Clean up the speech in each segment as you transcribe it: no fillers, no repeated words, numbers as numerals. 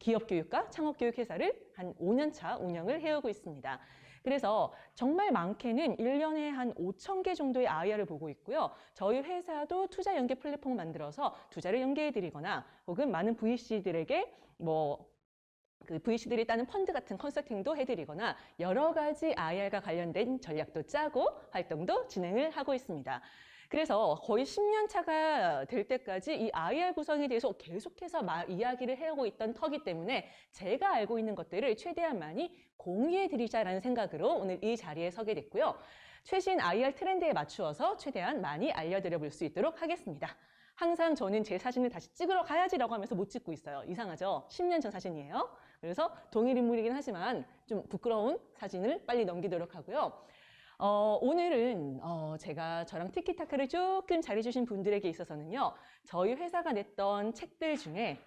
기업교육과 창업교육회사를 한 5년차 운영을 해오고 있습니다. 그래서 정말 많게는 1년에 한 5,000개 정도의 IR을 보고 있고요. 저희 회사도 투자 연계 플랫폼을 만들어서 투자를 연계해드리거나 혹은 많은 VC들에게 그 VC들이 따는 펀드 같은 컨설팅도 해드리거나 여러 가지 IR과 관련된 전략도 짜고 활동도 진행을 하고 있습니다. 그래서 거의 10년 차가 될 때까지 이 IR 구성에 대해서 계속해서 이야기를 해오고 있던 터기 때문에 제가 알고 있는 것들을 최대한 많이 공유해드리자라는 생각으로 오늘 이 자리에 서게 됐고요. 최신 IR 트렌드에 맞추어서 최대한 많이 알려드려 볼 수 있도록 하겠습니다. 항상 저는 제 사진을 다시 찍으러 가야지라고 하면서 못 찍고 있어요. 이상하죠? 10년 전 사진이에요. 그래서 동일 인물이긴 하지만 좀 부끄러운 사진을 빨리 넘기도록 하고요. 오늘은 제가 저랑 티키타카를 조금 잘해주신 분들에게 있어서는요. 저희 회사가 냈던 책들 중에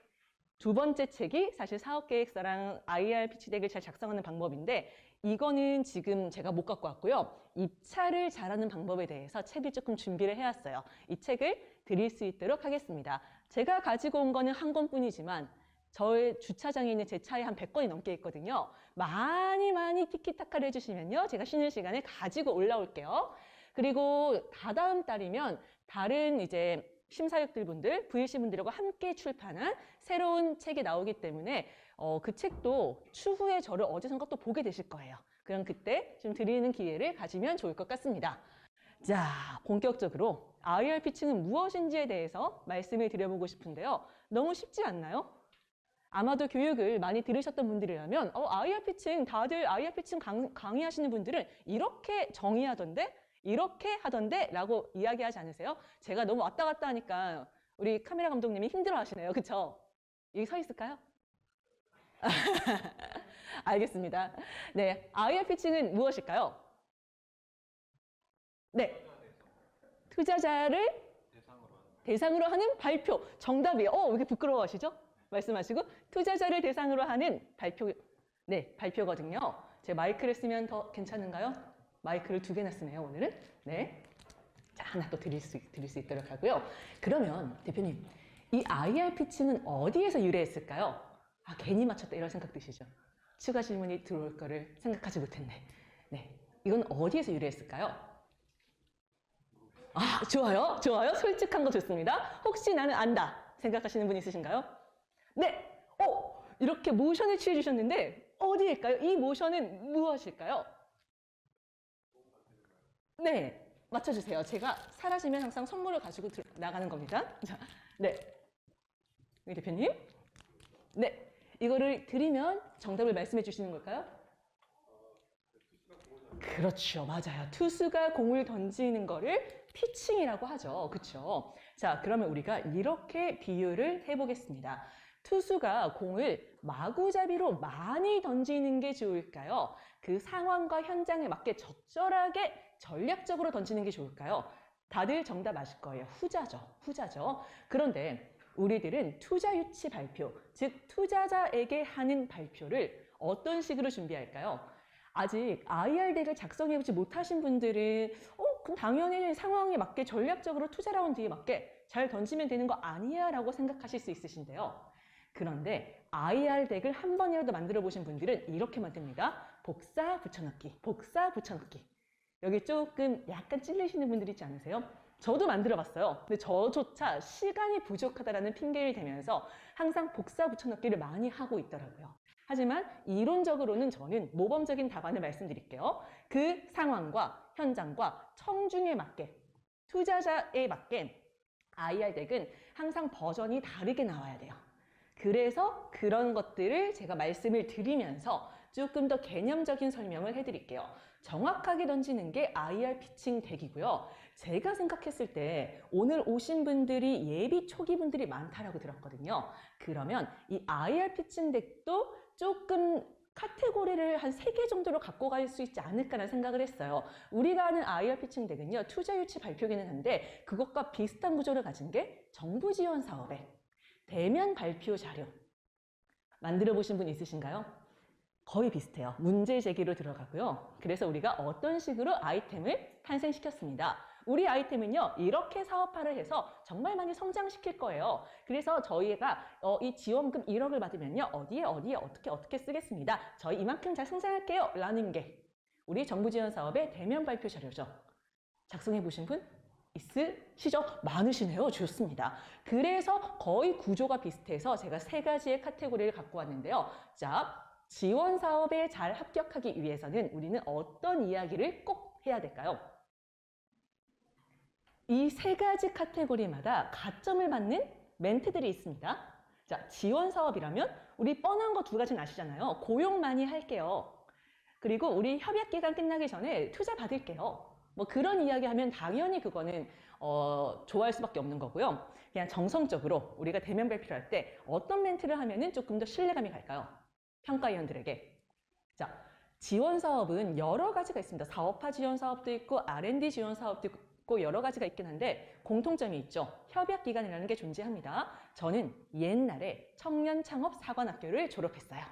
두 번째 책이 사실 사업계획서랑 IR 피치덱을 잘 작성하는 방법인데 이거는 지금 제가 못 갖고 왔고요. 입차를 잘하는 방법에 대해서 책을 조금 준비를 해왔어요. 이 책을 드릴 수 있도록 하겠습니다. 제가 가지고 온 거는 한 권뿐이지만 저의 주차장에 있는 제 차에 한 100권이 넘게 있거든요. 많이 티키타카를 해주시면요. 제가 쉬는 시간에 가지고 올라올게요. 그리고 다다음 달이면 다른 이제 심사위원들 분들, VC 분들하고 함께 출판한 새로운 책이 나오기 때문에 그 책도 추후에 저를 어디선가 또 보게 되실 거예요. 그럼 그때 좀 드리는 기회를 가지면 좋을 것 같습니다. 자, 본격적으로 IR 피칭은 무엇인지에 대해서 말씀을 드려보고 싶은데요. 너무 쉽지 않나요? 아마도 교육을 많이 들으셨던 분들이라면 IR 피칭, 다들 IR 피칭 강의하시는 분들은 이렇게 정의하던데? 이렇게 하던데? 라고 이야기하지 않으세요? 제가 너무 왔다 갔다 하니까 우리 카메라 감독님이 힘들어 하시네요. 그쵸? 여기 서 있을까요? 알겠습니다. 네, IR 피칭은 무엇일까요? 네, 투자자를 대상으로 하는 발표. 정답이에요. 왜 이렇게 부끄러워하시죠? 말씀하시고 투자자를 대상으로 하는 발표. 네, 발표거든요. 제 마이크를 쓰면 더 괜찮은가요? 마이크를 2개나 쓰네요, 오늘은. 네. 자, 하나 또 드릴 수 있도록 하고요. 그러면 대표님, 이 IR 피칭은 어디에서 유래했을까요? 괜히 맞췄다 이런 생각 드시죠? 추가 질문이 들어올 거를 생각하지 못했네. 네. 이건 어디에서 유래했을까요? 좋아요. 좋아요. 솔직한 거 좋습니다. 혹시 나는 안다 생각하시는 분 있으신가요? 네. 이렇게 모션을 취해 주셨는데 어디일까요? 이 모션은 무엇일까요? 네. 맞춰주세요. 제가 사라지면 항상 선물을 가지고 나가는 겁니다. 자, 네. 이 대표님. 네. 이거를 드리면 정답을 말씀해 주시는 걸까요? 그렇죠. 맞아요. 투수가 공을 던지는 거를 피칭이라고 하죠. 그렇죠? 자, 그러면 우리가 이렇게 비유를 해보겠습니다. 투수가 공을 마구잡이로 많이 던지는 게 좋을까요? 그 상황과 현장에 맞게 적절하게 전략적으로 던지는 게 좋을까요? 다들 정답 아실 거예요. 후자죠. 그런데 우리들은 투자 유치 발표, 즉 투자자에게 하는 발표를 어떤 식으로 준비할까요? 아직 IR덱을 작성해보지 못하신 분들은 그럼 당연히 상황에 맞게 전략적으로 투자 라운드에 맞게 잘 던지면 되는 거 아니야? 라고 생각하실 수 있으신데요. 그런데 IR덱을 한 번이라도 만들어 보신 분들은 이렇게 만듭니다. 복사 붙여넣기. 여기 조금 약간 찔리시는 분들 있지 않으세요? 저도 만들어 봤어요. 근데 저조차 시간이 부족하다라는 핑계를 대면서 항상 복사 붙여넣기를 많이 하고 있더라고요. 하지만 이론적으로는 저는 모범적인 답안을 말씀드릴게요. 그 상황과 현장과 청중에 맞게, 투자자에 맞게 IR덱은 항상 버전이 다르게 나와야 돼요. 그래서 그런 것들을 제가 말씀을 드리면서 조금 더 개념적인 설명을 해드릴게요. 정확하게 던지는 게 IR 피칭 덱이고요. 제가 생각했을 때 오늘 오신 분들이 예비 초기 분들이 많다라고 들었거든요. 그러면 이 IR 피칭 덱도 조금 카테고리를 한 3개 정도로 갖고 갈 수 있지 않을까라는 생각을 했어요. 우리가 아는 IR 피칭 덱은요, 투자 유치 발표기는 한데 그것과 비슷한 구조를 가진 게 정부 지원 사업에 대면 발표 자료 만들어 보신 분 있으신가요? 거의 비슷해요. 문제 제기로 들어가고요. 그래서 우리가 어떤 식으로 아이템을 탄생시켰습니다. 우리 아이템은요, 이렇게 사업화를 해서 정말 많이 성장시킬 거예요. 그래서 저희가 이 지원금 1억을 받으면요, 어디에 어떻게 쓰겠습니다. 저희 이만큼 잘 성장할게요. 라는 게 우리 정부 지원 사업의 대면 발표 자료죠. 작성해 보신 분 있으시죠? 많으시네요. 좋습니다. 그래서 거의 구조가 비슷해서 제가 세 가지의 카테고리를 갖고 왔는데요. 자, 지원 사업에 잘 합격하기 위해서는 우리는 어떤 이야기를 꼭 해야 될까요? 이 세 가지 카테고리마다 가점을 받는 멘트들이 있습니다. 자, 지원 사업이라면 우리 뻔한 거 두 가지는 아시잖아요. 고용 많이 할게요. 그리고 우리 협약 기간 끝나기 전에 투자 받을게요. 뭐 그런 이야기 하면 당연히 그거는 좋아할 수밖에 없는 거고요. 그냥 정성적으로 우리가 대면 발표를 할 때 어떤 멘트를 하면은 조금 더 신뢰감이 갈까요? 평가위원들에게. 자, 지원 사업은 여러 가지가 있습니다. 사업화 지원 사업도 있고 R&D 지원 사업도 있고 여러 가지가 있긴 한데 공통점이 있죠. 협약 기간이라는 게 존재합니다. 저는 옛날에 청년창업사관학교를 졸업했어요.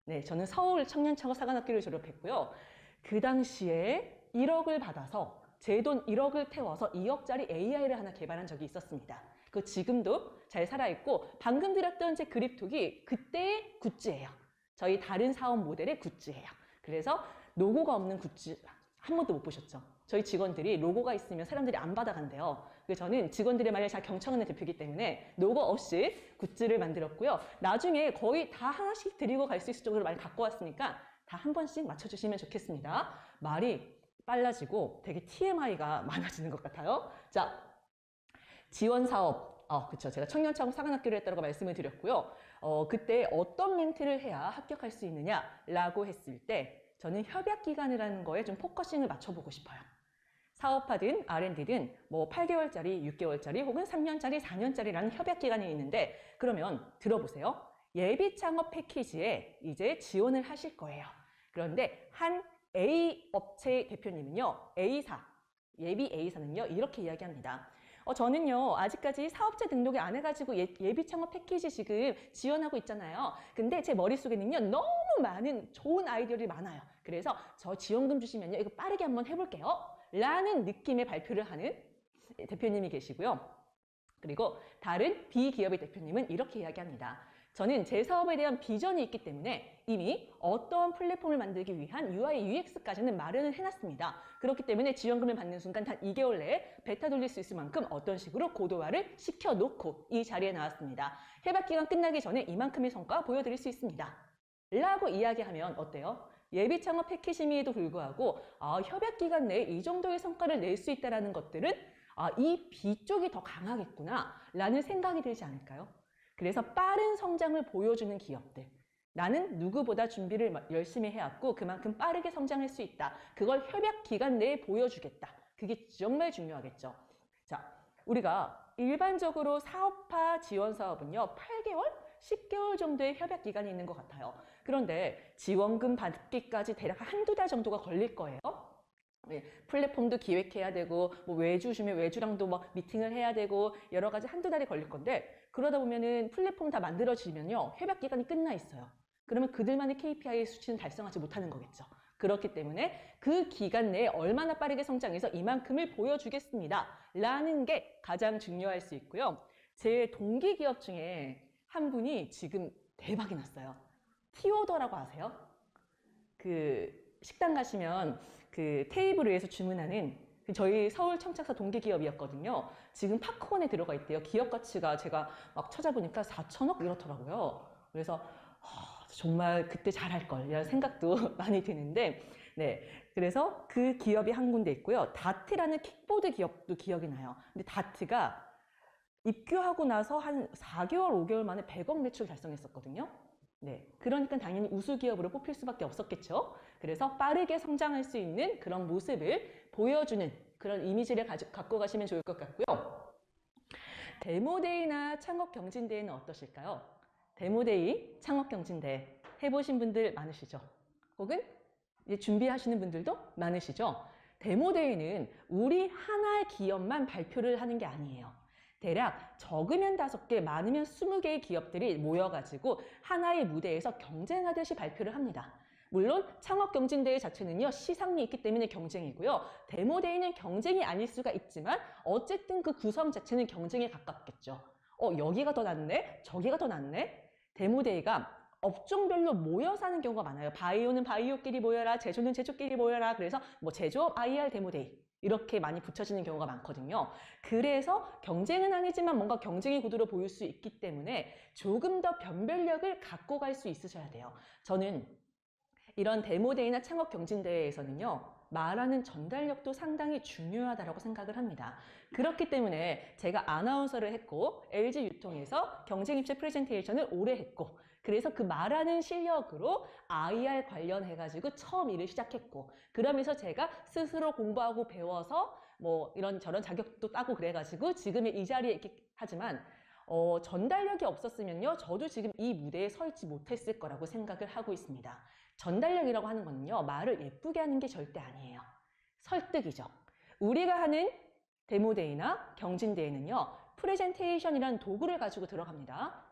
네, 저는 서울 청년창업사관학교를 졸업했고요. 그 당시에 1억을 받아서 제 돈 1억을 태워서 2억짜리 AI를 하나 개발한 적이 있었습니다. 그 지금도 잘 살아있고 방금 드렸던 제 그립톡이 그때의 굿즈예요. 저희 다른 사업 모델의 굿즈예요. 그래서 로고가 없는 굿즈 한 번도 못 보셨죠? 저희 직원들이 로고가 있으면 사람들이 안 받아간대요. 그래서 저는 직원들의 말을 잘 경청하는 대표이기 때문에 로고 없이 굿즈를 만들었고요. 나중에 거의 다 하나씩 드리고 갈 수 있을 정도로 많이 갖고 왔으니까 다 한 번씩 맞춰주시면 좋겠습니다. 말이 빨라지고 되게 TMI가 많아지는 것 같아요. 자, 지원 사업. 그쵸. 제가 청년창업 사관학교를 했다고 말씀을 드렸고요. 그때 어떤 멘트를 해야 합격할 수 있느냐라고 했을 때 저는 협약 기간이라는 거에 좀 포커싱을 맞춰보고 싶어요. 사업화든 R&D든 뭐 8개월짜리, 6개월짜리 혹은 3년짜리, 4년짜리라는 협약 기간이 있는데 그러면 들어보세요. 예비 창업 패키지에 이제 지원을 하실 거예요. 그런데 한 A 업체 대표님은요, A사, 예비 A사는요, 이렇게 이야기합니다. 저는요, 아직까지 사업자 등록이 안 해가지고 예비 창업 패키지 지금 지원하고 있잖아요. 근데 제 머릿속에는요, 너무 많은 좋은 아이디어들이 많아요. 그래서 저 지원금 주시면요, 이거 빠르게 한번 해볼게요. 라는 느낌의 발표를 하는 대표님이 계시고요. 그리고 다른 B기업의 대표님은 이렇게 이야기합니다. 저는 제 사업에 대한 비전이 있기 때문에 이미 어떠한 플랫폼을 만들기 위한 UI, UX까지는 마련을 해놨습니다. 그렇기 때문에 지원금을 받는 순간 단 2개월 내에 베타 돌릴 수 있을 만큼 어떤 식으로 고도화를 시켜놓고 이 자리에 나왔습니다. 협약 기간 끝나기 전에 이만큼의 성과 보여드릴 수 있습니다. 라고 이야기하면 어때요? 예비 창업 패키지임에도 불구하고 협약 기간 내에 이 정도의 성과를 낼 수 있다는 것들은 이 B 쪽이 더 강하겠구나 라는 생각이 들지 않을까요? 그래서 빠른 성장을 보여주는 기업들. 나는 누구보다 준비를 열심히 해왔고 그만큼 빠르게 성장할 수 있다. 그걸 협약 기간 내에 보여주겠다. 그게 정말 중요하겠죠. 자, 우리가 일반적으로 사업화 지원 사업은요. 8개월? 10개월 정도의 협약 기간이 있는 것 같아요. 그런데 지원금 받기까지 대략 한두 달 정도가 걸릴 거예요. 플랫폼도 기획해야 되고 뭐 외주 주면 외주랑도 뭐 미팅을 해야 되고 여러 가지 한두 달이 걸릴 건데 그러다 보면은 플랫폼 다 만들어지면요 협약 기간이 끝나 있어요. 그러면 그들만의 KPI 수치는 달성하지 못하는 거겠죠. 그렇기 때문에 그 기간 내에 얼마나 빠르게 성장해서 이만큼을 보여주겠습니다 라는 게 가장 중요할 수 있고요. 제 동기 기업 중에 한 분이 지금 대박이 났어요. 티오더라고 아세요? 그 식당 가시면 그 테이블 위에서 주문하는 저희 서울 청착사 동기 기업이었거든요. 지금 파크원에 들어가 있대요. 기업 가치가 제가 막 찾아보니까 4천억 이렇더라고요. 그래서 정말 그때 잘할 걸 이런 생각도 많이 드는데 네. 그래서 그 기업이 한 군데 있고요. 다트라는 킥보드 기업도 기억이 나요. 근데 다트가 입교하고 나서 한 4개월, 5개월 만에 100억 매출 달성했었거든요. 네, 그러니까 당연히 우수 기업으로 뽑힐 수밖에 없었겠죠. 그래서 빠르게 성장할 수 있는 그런 모습을 보여주는 그런 이미지를 갖고 가시면 좋을 것 같고요. 데모데이나 창업경진대회는 어떠실까요? 데모데이, 창업경진대회 해보신 분들 많으시죠? 혹은 이제 준비하시는 분들도 많으시죠? 데모데이는 우리 하나의 기업만 발표를 하는 게 아니에요. 대략 적으면 5개, 많으면 20개의 기업들이 모여가지고 하나의 무대에서 경쟁하듯이 발표를 합니다. 물론 창업경진대회 자체는요, 시상이 있기 때문에 경쟁이고요. 데모데이는 경쟁이 아닐 수가 있지만 어쨌든 그 구성 자체는 경쟁에 가깝겠죠. 여기가 더 낫네? 저기가 더 낫네? 데모데이가 업종별로 모여서 하는 경우가 많아요. 바이오는 바이오끼리 모여라, 제조는 제조끼리 모여라. 그래서 뭐 제조업 IR 데모데이 이렇게 많이 붙여지는 경우가 많거든요. 그래서 경쟁은 아니지만 뭔가 경쟁의 구도로 보일 수 있기 때문에 조금 더 변별력을 갖고 갈 수 있으셔야 돼요. 저는 이런 데모데이나 창업경진대회에서는요, 말하는 전달력도 상당히 중요하다고 생각을 합니다. 그렇기 때문에 제가 아나운서를 했고 LG유통에서 경쟁입체 프레젠테이션을 오래 했고 그래서 그 말하는 실력으로 IR 관련해가지고 처음 일을 시작했고 그러면서 제가 스스로 공부하고 배워서 뭐 이런저런 자격도 따고 그래가지고 지금의 이 자리에 있긴 하지만 전달력이 없었으면요 저도 지금 이 무대에 설지 못했을 거라고 생각을 하고 있습니다. 전달력이라고 하는 거는요 말을 예쁘게 하는 게 절대 아니에요. 설득이죠. 우리가 하는 데모데이나 경진대회는요 프레젠테이션이라는 도구를 가지고 들어갑니다.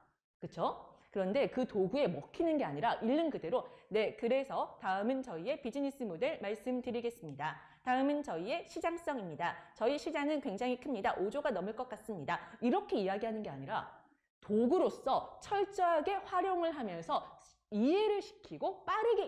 그쵸? 그런데 그 도구에 먹히는 게 아니라 있는 그대로 네, 그래서 다음은 저희의 비즈니스 모델 말씀드리겠습니다. 다음은 저희의 시장성입니다. 저희 시장은 굉장히 큽니다. 5조가 넘을 것 같습니다. 이렇게 이야기하는 게 아니라 도구로서 철저하게 활용을 하면서 이해를 시키고 빠르게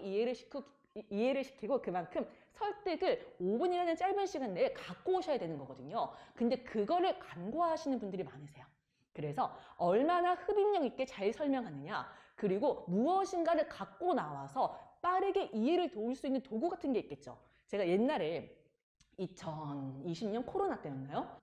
이해를 시키고 그만큼 설득을 5분이라는 짧은 시간 내에 갖고 오셔야 되는 거거든요. 근데 그거를 간과하시는 분들이 많으세요. 그래서 얼마나 흡입력 있게 잘 설명하느냐 그리고 무엇인가를 갖고 나와서 빠르게 이해를 도울 수 있는 도구 같은 게 있겠죠. 제가 옛날에 2020년 코로나 때였나요?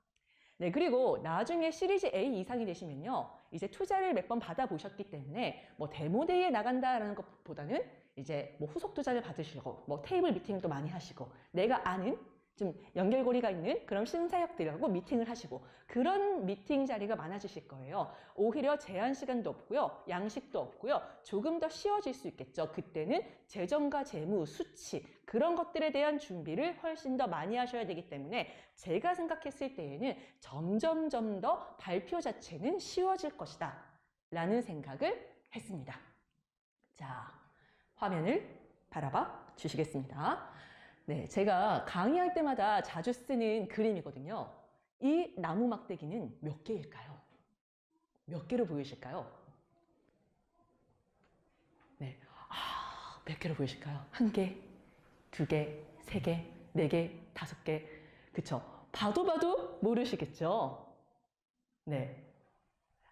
네, 그리고 나중에 시리즈 A 이상이 되시면요. 이제 투자를 몇 번 받아보셨기 때문에 뭐 데모데이에 나간다라는 것보다는 이제 뭐 후속 투자를 받으시고 뭐 테이블 미팅도 많이 하시고 내가 아는 좀 연결고리가 있는 그런 신사역들하고 미팅을 하시고 그런 미팅 자리가 많아지실 거예요. 오히려 제한 시간도 없고요. 양식도 없고요. 조금 더 쉬워질 수 있겠죠. 그때는 재정과 재무, 수치 그런 것들에 대한 준비를 훨씬 더 많이 하셔야 되기 때문에 제가 생각했을 때에는 점점점 더 발표 자체는 쉬워질 것이다 라는 생각을 했습니다. 자, 화면을 바라봐 주시겠습니다. 네, 제가 강의할 때마다 자주 쓰는 그림이거든요. 이 나무 막대기는 몇 개일까요? 몇 개로 보이실까요? 네, 몇 개로 보이실까요? 한 개, 두 개, 세 개, 네 개, 다섯 개. 그쵸? 봐도 모르시겠죠? 네.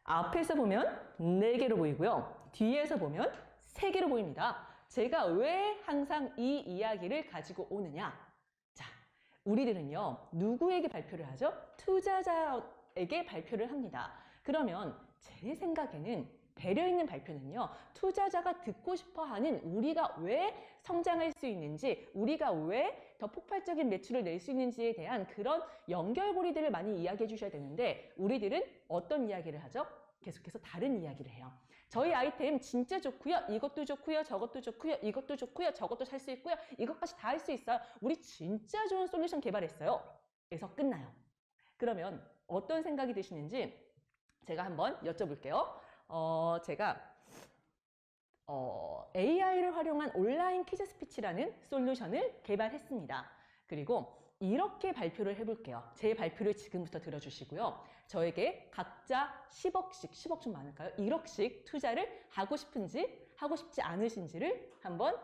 앞에서 보면 네 개로 보이고요. 뒤에서 보면 세 개로 보입니다. 제가 왜 항상 이 이야기를 가지고 오느냐? 자, 우리들은요, 누구에게 발표를 하죠? 투자자에게 발표를 합니다. 그러면 제 생각에는 배려 있는 발표는요, 투자자가 듣고 싶어 하는 우리가 왜 성장할 수 있는지, 우리가 왜 더 폭발적인 매출을 낼 수 있는지에 대한 그런 연결고리들을 많이 이야기해 주셔야 되는데, 우리들은 어떤 이야기를 하죠? 계속해서 다른 이야기를 해요. 저희 아이템 진짜 좋고요. 이것도 좋고요. 저것도 좋고요. 이것도 좋고요. 저것도 살 수 있고요. 이것까지 다 할 수 있어요. 우리 진짜 좋은 솔루션 개발했어요. 에서 끝나요. 그러면 어떤 생각이 드시는지 제가 한번 여쭤볼게요. 제가 AI를 활용한 온라인 퀴즈 스피치라는 솔루션을 개발했습니다. 그리고 이렇게 발표를 해볼게요. 제 발표를 지금부터 들어주시고요. 저에게 각자 10억씩, 10억 좀 많을까요? 1억씩 투자를 하고 싶은지, 하고 싶지 않으신지를 한번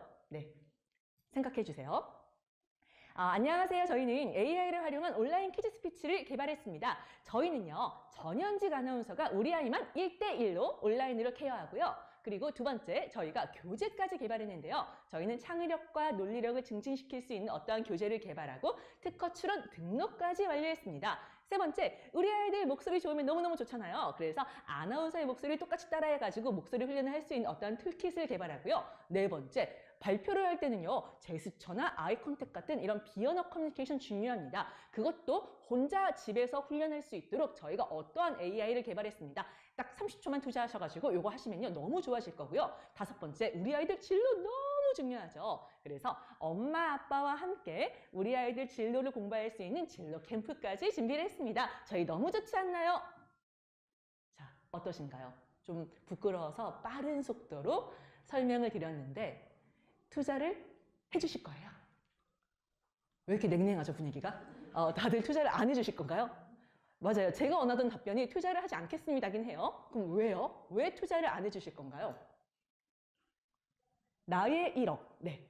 생각해 주세요. 안녕하세요. 저희는 AI를 활용한 온라인 퀴즈 스피치를 개발했습니다. 저희는요, 전현직 아나운서가 우리 아이만 1대1로 온라인으로 케어하고요. 그리고 두 번째, 저희가 교재까지 개발했는데요. 저희는 창의력과 논리력을 증진시킬 수 있는 어떠한 교재를 개발하고 특허 출원 등록까지 완료했습니다. 세 번째, 우리 아이들 목소리 좋으면 너무너무 좋잖아요. 그래서 아나운서의 목소리를 똑같이 따라해가지고 목소리 훈련을 할 수 있는 어떠한 툴킷을 개발하고요. 네 번째, 발표를 할 때는요, 제스처나 아이 컨택 같은 이런 비언어 커뮤니케이션 중요합니다. 그것도 혼자 집에서 훈련할 수 있도록 저희가 어떠한 AI를 개발했습니다. 딱 30초만 투자하셔가지고 요거 하시면요, 너무 좋아질 거고요. 다섯 번째, 우리 아이들 진로 너무 중요하죠. 그래서 엄마, 아빠와 함께 우리 아이들 진로를 공부할 수 있는 진로 캠프까지 준비를 했습니다. 저희 너무 좋지 않나요? 자, 어떠신가요? 좀 부끄러워서 빠른 속도로 설명을 드렸는데 투자를 해주실 거예요? 왜 이렇게 냉랭하죠, 분위기가? 다들 투자를 안 해주실 건가요? 맞아요. 제가 원하던 답변이 투자를 하지 않겠습니다긴 해요. 그럼 왜요? 왜 투자를 안 해주실 건가요? 나의 1억. 네.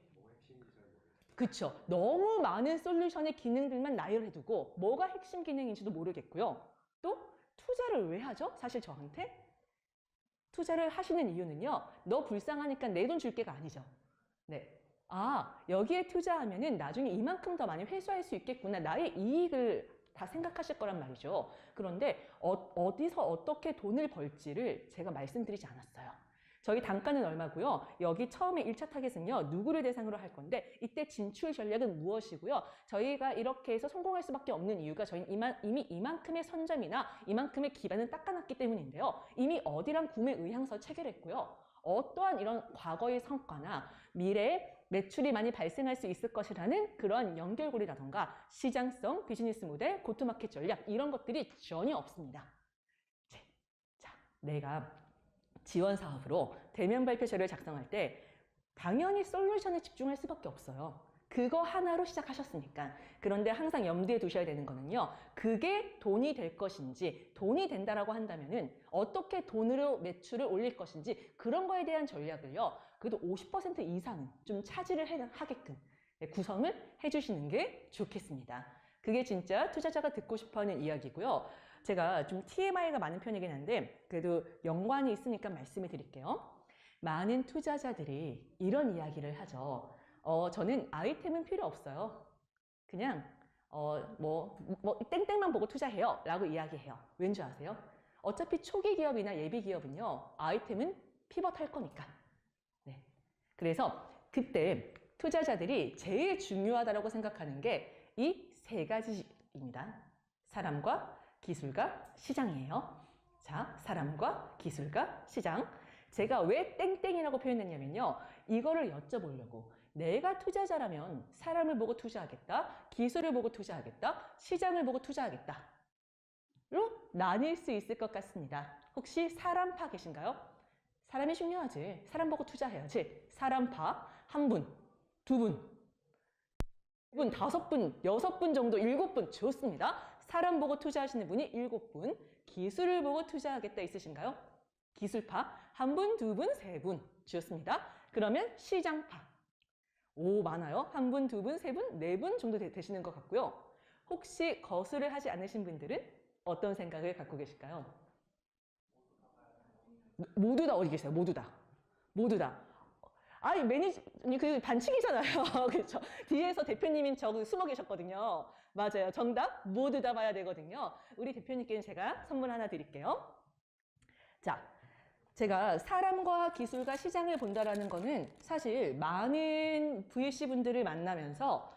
그쵸. 너무 많은 솔루션의 기능들만 나열해두고 뭐가 핵심 기능인지도 모르겠고요. 또 투자를 왜 하죠? 사실 저한테 투자를 하시는 이유는요. 너 불쌍하니까 내 돈 줄게가 아니죠. 네. 아, 여기에 투자하면은 나중에 이만큼 더 많이 회수할 수 있겠구나. 나의 이익을 다 생각하실 거란 말이죠. 그런데 어디서 어떻게 돈을 벌지를 제가 말씀드리지 않았어요. 저희 단가는 얼마고요? 여기 처음에 1차 타겟은요. 누구를 대상으로 할 건데 이때 진출 전략은 무엇이고요? 저희가 이렇게 해서 성공할 수밖에 없는 이유가 저희는 이미 이만큼의 선점이나 이만큼의 기반은 닦아놨기 때문인데요. 이미 어디랑 구매 의향서 체결했고요. 어떠한 이런 과거의 성과나 미래에 매출이 많이 발생할 수 있을 것이라는 그런 연결고리라던가 시장성, 비즈니스 모델, 고투마켓 전략 이런 것들이 전혀 없습니다. 자, 내가 지원 사업으로 대면 발표서를 작성할 때 당연히 솔루션에 집중할 수밖에 없어요. 그거 하나로 시작하셨으니까. 그런데 항상 염두에 두셔야 되는 거는요. 그게 돈이 될 것인지 돈이 된다라고 한다면은 어떻게 돈으로 매출을 올릴 것인지 그런 거에 대한 전략을요. 그래도 50% 이상은 좀 차지를 하게끔 구성을 해주시는 게 좋겠습니다. 그게 진짜 투자자가 듣고 싶어하는 이야기고요. 제가 좀 TMI가 많은 편이긴 한데 그래도 연관이 있으니까 말씀해 드릴게요. 많은 투자자들이 이런 이야기를 하죠. 저는 아이템은 필요 없어요. 그냥 땡땡만 보고 투자해요 라고 이야기해요. 왠지 아세요? 어차피 초기 기업이나 예비 기업은요. 아이템은 피벗할 거니까. 네. 그래서 그때 투자자들이 제일 중요하다고 생각하는 게 이 세 가지입니다. 사람과 기술과 시장이에요. 자, 사람과 기술과 시장. 제가 왜 땡땡이라고 표현했냐면요. 이거를 여쭤보려고. 내가 투자자라면 사람을 보고 투자하겠다. 기술을 보고 투자하겠다. 시장을 보고 투자하겠다. 로 나뉠 수 있을 것 같습니다. 혹시 사람파 계신가요? 사람이 중요하지. 사람 보고 투자해야지. 사람파 한 분, 두 분, 분, 5분, 6분 정도, 7분 좋습니다. 사람 보고 투자하시는 분이 7분, 기술을 보고 투자하겠다 있으신가요? 기술파 한 분, 두 분, 세 분 좋습니다. 그러면 시장파 오 많아요. 한 분, 두 분, 세 분, 네 분 정도 되시는 것 같고요. 혹시 거수를 하지 않으신 분들은 어떤 생각을 갖고 계실까요? 모두 다 어디 계세요? 모두 다. 모두 다. 아니 매니저님 그 반칙이잖아요. 그렇죠. 뒤에서 대표님인 저 숨어 계셨거든요. 맞아요. 정답 모두 다 봐야 되거든요. 우리 대표님께는 제가 선물 하나 드릴게요. 자, 제가 사람과 기술과 시장을 본다라는 거는 사실 많은 VC 분들을 만나면서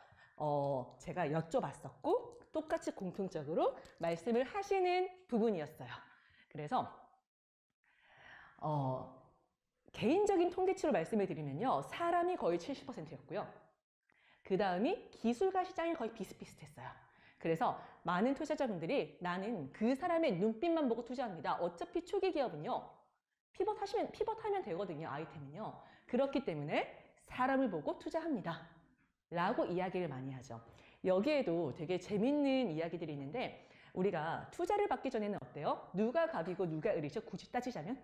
제가 여쭤봤었고 똑같이 공통적으로 말씀을 하시는 부분이었어요. 그래서 개인적인 통계치로 말씀을 드리면요. 사람이 거의 70%였고요. 그 다음이 기술과 시장이 거의 비슷비슷했어요. 그래서 많은 투자자분들이 나는 그 사람의 눈빛만 보고 투자합니다. 어차피 초기 기업은요. 피벗하면 되거든요. 아이템은요. 그렇기 때문에 사람을 보고 투자합니다. 라고 이야기를 많이 하죠. 여기에도 되게 재밌는 이야기들이 있는데 우리가 투자를 받기 전에는 어때요? 누가 갑이고 누가 을이죠? 굳이 따지자면?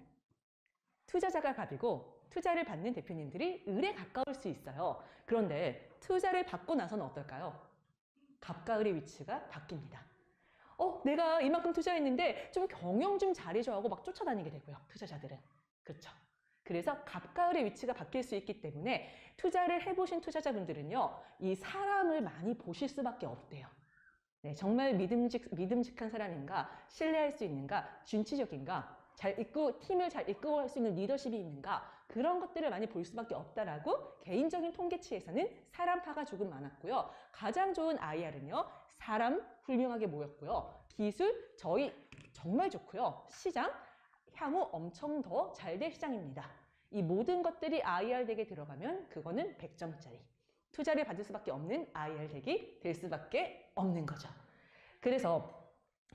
투자자가 갑이고 투자를 받는 대표님들이 을에 가까울 수 있어요. 그런데 투자를 받고 나서는 어떨까요? 갑과 을의 위치가 바뀝니다. 내가 이만큼 투자했는데 좀 경영 좀 잘해줘 하고 막 쫓아다니게 되고요. 투자자들은. 그렇죠. 그래서 갑과 을의 위치가 바뀔 수 있기 때문에 투자를 해보신 투자자분들은요. 이 사람을 많이 보실 수밖에 없대요. 네, 정말 믿음직한 사람인가, 신뢰할 수 있는가, 준치적인가, 팀을 잘 이끌고 할 수 있는 리더십이 있는가 그런 것들을 많이 볼 수밖에 없다라고 개인적인 통계치에서는 사람파가 조금 많았고요. 가장 좋은 IR은요. 사람 훌륭하게 모였고요. 기술 저희 정말 좋고요. 시장 향후 엄청 더 잘 될 시장입니다. 이 모든 것들이 IR 덱에 들어가면 그거는 100점짜리. 투자를 받을 수밖에 없는 IR 덱이 될 수밖에 없는 거죠. 그래서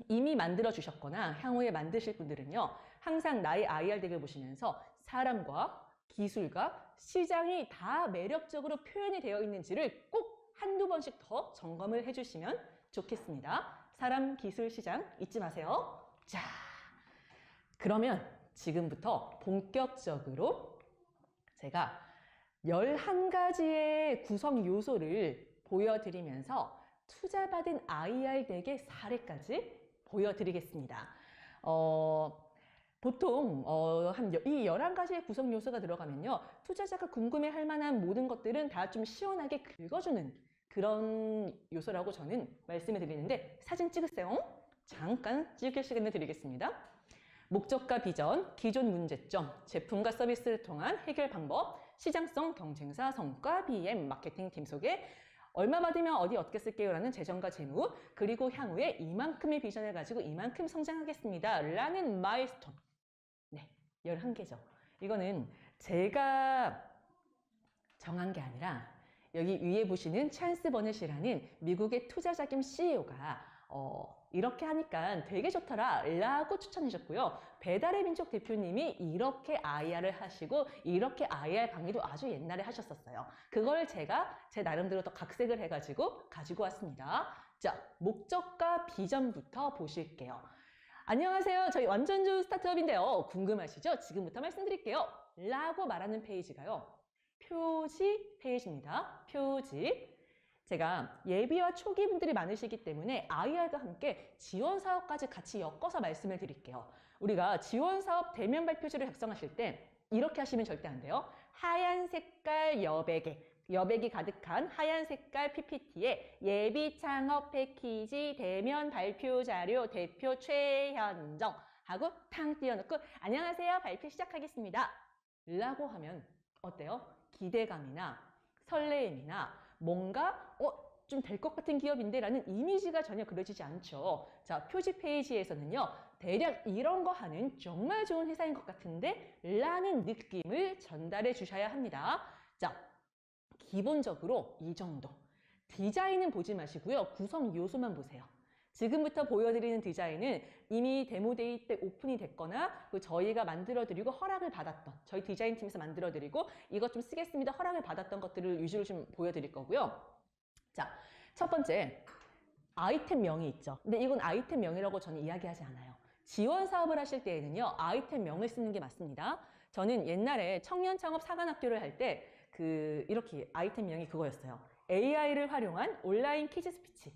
이미 만들어 주셨거나 향후에 만드실 분들은요. 항상 나의 IR 덱을 보시면서 사람과 기술과 시장이 다 매력적으로 표현이 되어 있는지를 꼭 한두 번씩 더 점검을 해주시면 좋겠습니다. 사람, 기술, 시장 잊지 마세요. 자, 그러면 지금부터 본격적으로 제가 11가지의 구성 요소를 보여드리면서 투자받은 IR 덱의 사례까지 보여드리겠습니다. 보통 이 11가지의 구성 요소가 들어가면요, 투자자가 궁금해할 만한 모든 것들은 다 좀 시원하게 긁어주는 그런 요소라고 저는 말씀을 드리는데, 사진 찍으세요. 잠깐 찍을 시간을 드리겠습니다. 목적과 비전, 기존 문제점, 제품과 서비스를 통한 해결 방법, 시장성, 경쟁사, 성과, BM, 마케팅 팀 소개, 얼마 받으면 어디 어떻게 쓸게요 라는 재정과 재무, 그리고 향후에 이만큼의 비전을 가지고 이만큼 성장하겠습니다 라는 마일스톤. 네, 11개죠. 이거는 제가 정한 게 아니라 여기 위에 보시는 찰스 버넷이라는 미국의 투자자 겸 CEO가 이렇게 하니까 되게 좋더라 라고 추천해줬고요. 배달의 민족 대표님이 이렇게 IR을 하시고 이렇게 IR 강의도 아주 옛날에 하셨었어요. 그걸 제가 제 나름대로 더 각색을 해가지고 가지고 왔습니다. 자, 목적과 비전부터 보실게요. 안녕하세요. 저희 완전 좋은 스타트업인데요. 궁금하시죠? 지금부터 말씀드릴게요. 라고 말하는 페이지가요, 표지 페이지입니다. 표지. 제가 예비와 초기 분들이 많으시기 때문에 IR과 함께 지원 사업까지 같이 엮어서 말씀을 드릴게요. 우리가 지원 사업 대면 발표지를 작성하실 때 이렇게 하시면 절대 안 돼요. 하얀 색깔 여백이 가득한 하얀 색깔 PPT에 예비 창업 패키지 대면 발표 자료 대표 최현정 하고 탕 띄워놓고 안녕하세요, 발표 시작하겠습니다 라고 하면 어때요? 기대감이나 설레임이나 뭔가 좀 될 것 같은 기업인데 라는 이미지가 전혀 그려지지 않죠. 자, 표지 페이지에서는요, 대략 이런 거 하는 정말 좋은 회사인 것 같은데 라는 느낌을 전달해 주셔야 합니다. 자, 기본적으로 이 정도. 디자인은 보지 마시고요, 구성 요소만 보세요. 지금부터 보여드리는 디자인은 이미 데모데이 때 오픈이 됐거나 저희가 만들어드리고 허락을 받았던, 저희 디자인팀에서 만들어드리고 이것 좀 쓰겠습니다 허락을 받았던 것들을 위주로 좀 보여드릴 거고요. 자, 첫 번째 아이템 명이 있죠. 근데 이건 아이템 명이라고 저는 이야기하지 않아요. 지원 사업을 하실 때에는요, 아이템 명을 쓰는 게 맞습니다. 저는 옛날에 청년 창업 사관학교를 할 때 이렇게 아이템 명이 그거였어요. AI를 활용한 온라인 퀴즈 스피치.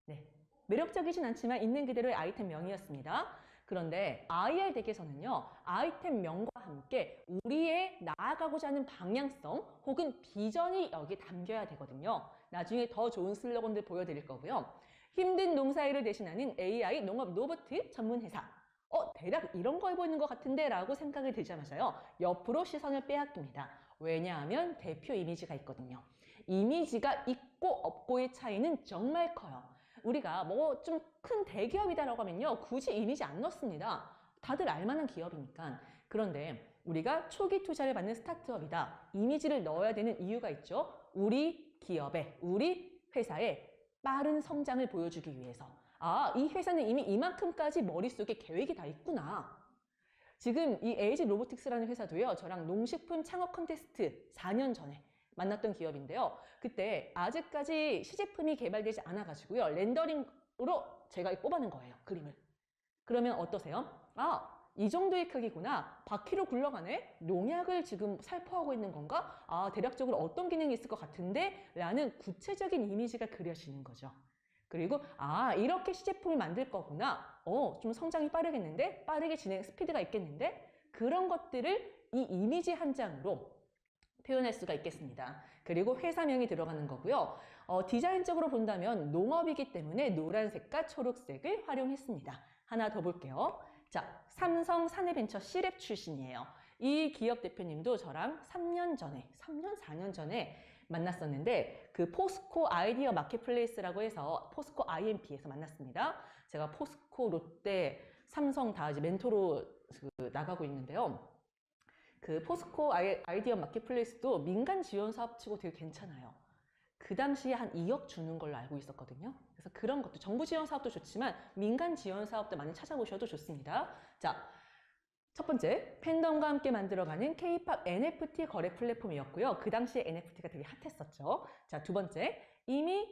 네. 매력적이진 않지만 있는 그대로의 아이템명이었습니다. 그런데 IR 덱에서는요, 아이템명과 함께 우리의 나아가고자 하는 방향성 혹은 비전이 여기 담겨야 되거든요. 나중에 더 좋은 슬로건들 보여드릴 거고요. 힘든 농사일을 대신하는 AI 농업 로봇 전문 회사. 대략 이런 거 해보이는 것 같은데 라고 생각이 들자마자요, 옆으로 시선을 빼앗깁니다. 왜냐하면 대표 이미지가 있거든요. 이미지가 있고 없고의 차이는 정말 커요. 우리가 뭐 좀 큰 대기업이다라고 하면요, 굳이 이미지 안 넣습니다. 다들 알만한 기업이니까. 그런데 우리가 초기 투자를 받는 스타트업이다, 이미지를 넣어야 되는 이유가 있죠. 우리 기업의, 우리 회사의 빠른 성장을 보여주기 위해서. 아, 이 회사는 이미 이만큼까지 머릿속에 계획이 다 있구나. 지금 이 LG 로보틱스라는 회사도요, 저랑 농식품 창업 콘테스트 4년 전에 만났던 기업인데요. 그때 아직까지 시제품이 개발되지 않아가지고요, 렌더링으로 제가 뽑아낸 거예요, 그림을. 그러면 어떠세요? 아, 이 정도의 크기구나. 바퀴로 굴러가네? 농약을 지금 살포하고 있는 건가? 아, 대략적으로 어떤 기능이 있을 것 같은데? 라는 구체적인 이미지가 그려지는 거죠. 그리고 아, 이렇게 시제품을 만들 거구나. 좀 성장이 빠르겠는데? 빠르게 진행 스피드가 있겠는데? 그런 것들을 이 이미지 한 장으로 표현할 수가 있겠습니다. 그리고 회사명이 들어가는 거고요. 디자인적으로 본다면 농업이기 때문에 노란색과 초록색을 활용했습니다. 하나 더 볼게요. 자, 삼성 사내벤처 C랩 출신이에요. 이 기업 대표님도 저랑 3년, 4년 전에 만났었는데, 그 포스코 아이디어 마켓플레이스라고 해서 포스코 IMP에서 만났습니다. 제가 포스코, 롯데, 삼성 다 이제 멘토로 나가고 있는데요. 그 포스코 아이디어 마켓플레이스도 민간 지원 사업치고 되게 괜찮아요. 그 당시에 한 2억 주는 걸로 알고 있었거든요. 그래서 그런 것도 정부 지원 사업도 좋지만 민간 지원 사업도 많이 찾아보셔도 좋습니다. 자, 첫 번째, 팬덤과 함께 만들어가는 K-팝 NFT 거래 플랫폼이었고요. 그 당시에 NFT가 되게 핫했었죠. 자, 두 번째, 이미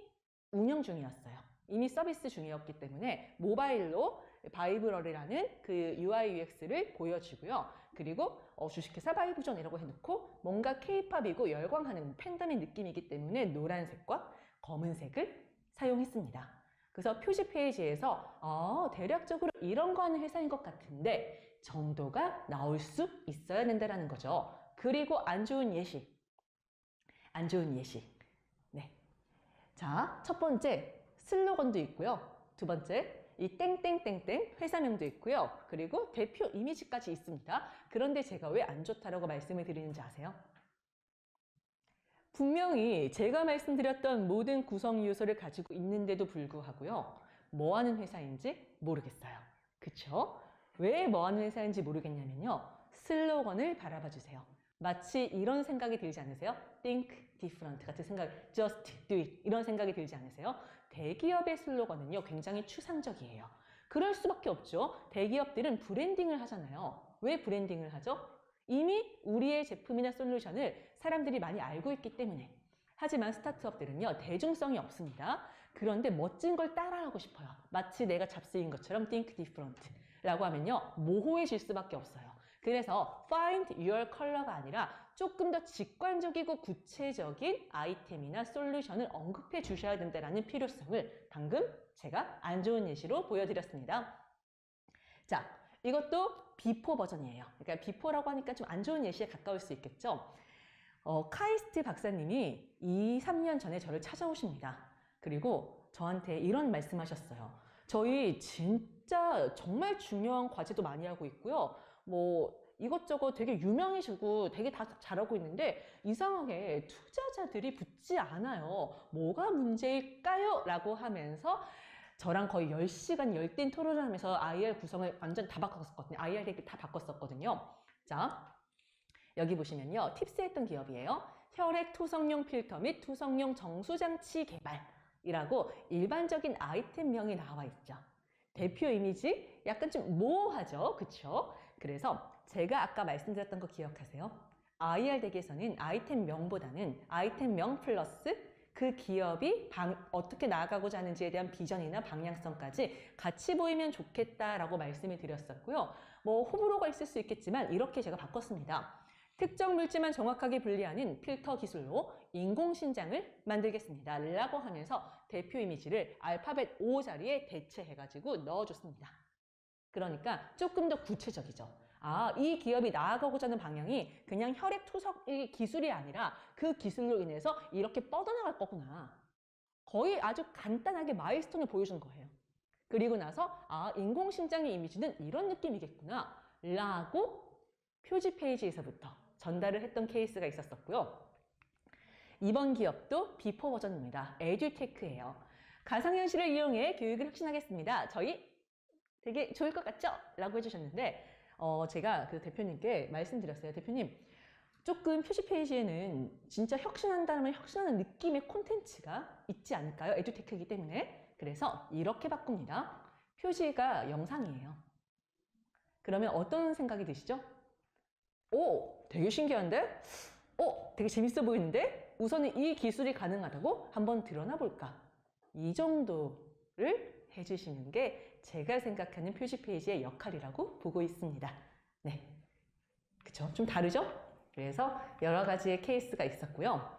운영 중이었어요. 이미 서비스 중이었기 때문에 모바일로 바이브러리라는 그 UI UX를 보여주고요. 그리고 주식회사 바이브존이라고 해놓고 뭔가 K-팝이고 열광하는 팬덤의 느낌이기 때문에 노란색과 검은색을 사용했습니다. 그래서 표지 페이지에서 대략적으로 이런 거 하는 회사인 것 같은데 정도가 나올 수 있어야 된다는 거죠. 그리고 안 좋은 예시. 네. 자, 첫 번째 슬로건도 있고요. 두 번째, 이 땡땡땡땡 회사명도 있고요. 그리고 대표 이미지까지 있습니다. 그런데 제가 왜 안 좋다라고 말씀을 드리는지 아세요? 분명히 제가 말씀드렸던 모든 구성 요소를 가지고 있는데도 불구하고요. 뭐 하는 회사인지 모르겠어요. 그쵸? 왜 뭐 하는 회사인지 모르겠냐면요. 슬로건을 바라봐 주세요. 마치 이런 생각이 들지 않으세요? Think different 같은 생각, just do it 이런 생각이 들지 않으세요? 대기업의 슬로건은요, 굉장히 추상적이에요. 그럴 수밖에 없죠. 대기업들은 브랜딩을 하잖아요. 왜 브랜딩을 하죠? 이미 우리의 제품이나 솔루션을 사람들이 많이 알고 있기 때문에. 하지만 스타트업들은요, 대중성이 없습니다. 그런데 멋진 걸 따라하고 싶어요. 마치 내가 잡스인 것처럼 think different 라고 하면요, 모호해질 수밖에 없어요. 그래서 find your color가 아니라 조금 더 직관적이고 구체적인 아이템이나 솔루션을 언급해 주셔야 된다는 필요성을 방금 제가 안 좋은 예시로 보여드렸습니다. 자, 이것도 비포 버전이에요. 그러니까 비포라고 하니까 좀 안 좋은 예시에 가까울 수 있겠죠. 카이스트 박사님이 2, 3년 전에 저를 찾아오십니다. 그리고 저한테 이런 말씀하셨어요. 저희 진짜 정말 중요한 과제도 많이 하고 있고요. 뭐 이것저것 되게 유명해지고 되게 다 잘하고 있는데 이상하게 투자자들이 붙지 않아요. 뭐가 문제일까요? 라고 하면서 저랑 거의 10시간 열띤 토론을 하면서 IR 구성을 완전 다 바꿨었거든요. IR 대비 다 바꿨었거든요. 자, 여기 보시면요. 팁스했던 기업이에요. 혈액 투석용 필터 및 투석용 정수장치 개발이라고 일반적인 아이템명이 나와 있죠. 대표 이미지 약간 좀 모호하죠. 그쵸? 그래서 제가 아까 말씀드렸던 거 기억하세요? IR 덱에서는 아이템명보다는 아이템명 플러스 그 기업이 어떻게 나아가고자 하는지에 대한 비전이나 방향성까지 같이 보이면 좋겠다라고 말씀을 드렸었고요. 뭐 호불호가 있을 수 있겠지만 이렇게 제가 바꿨습니다. 특정 물질만 정확하게 분리하는 필터 기술로 인공신장을 만들겠습니다. 라고 하면서 대표 이미지를 알파벳 O 자리에 대체해가지고 넣어줬습니다. 그러니까 조금 더 구체적이죠. 이 기업이 나아가고자 하는 방향이 그냥 혈액 투석 기술이 아니라 그 기술로 인해서 이렇게 뻗어나갈 거구나. 거의 아주 간단하게 마일스톤을 보여준 거예요. 그리고 나서 인공신장의 이미지는 이런 느낌이겠구나 라고 표지 페이지에서부터 전달을 했던 케이스가 있었었고요. 이번 기업도 비포 버전입니다. 에듀테크예요. 가상현실을 이용해 교육을 혁신하겠습니다. 저희 되게 좋을 것 같죠? 라고 해주셨는데 제가 그 대표님께 말씀드렸어요. 대표님, 조금 표지 페이지에는 진짜 혁신한다면 혁신하는 느낌의 콘텐츠가 있지 않을까요? 에듀테크이기 때문에. 그래서 이렇게 바꿉니다. 표지가 영상이에요. 그러면 어떤 생각이 드시죠? 되게 신기한데? 되게 재밌어 보이는데? 우선은 이 기술이 가능하다고 한번 드러나 볼까? 이 정도를 해주시는 게 제가 생각하는 표지 페이지의 역할이라고 보고 있습니다. 네. 그쵸? 좀 다르죠? 그래서 여러 가지의 케이스가 있었고요.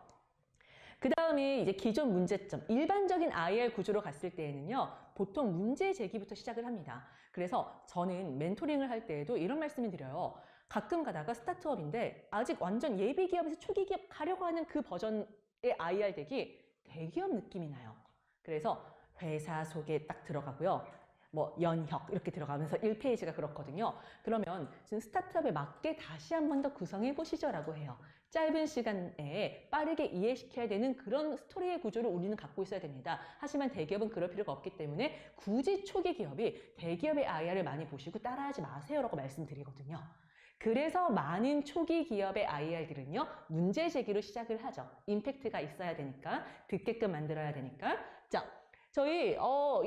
그 다음에 이제 기존 문제점, 일반적인 IR 구조로 갔을 때에는요, 보통 문제 제기부터 시작을 합니다. 그래서 저는 멘토링을 할 때에도 이런 말씀을 드려요. 가끔 가다가 스타트업인데 아직 완전 예비 기업에서 초기 기업 가려고 하는 그 버전의 IR 덱이 대기업 느낌이 나요. 그래서 회사 소개 딱 들어가고요. 뭐 연혁 이렇게 들어가면서 1페이지가 그렇거든요. 그러면 지금 스타트업에 맞게 다시 한 번 더 구성해 보시죠 라고 해요. 짧은 시간에 빠르게 이해시켜야 되는 그런 스토리의 구조를 우리는 갖고 있어야 됩니다. 하지만 대기업은 그럴 필요가 없기 때문에 굳이 초기 기업이 대기업의 IR을 많이 보시고 따라하지 마세요 라고 말씀드리거든요. 그래서 많은 초기 기업의 IR들은요, 문제 제기로 시작을 하죠. 임팩트가 있어야 되니까, 듣게끔 만들어야 되니까. 자, 저희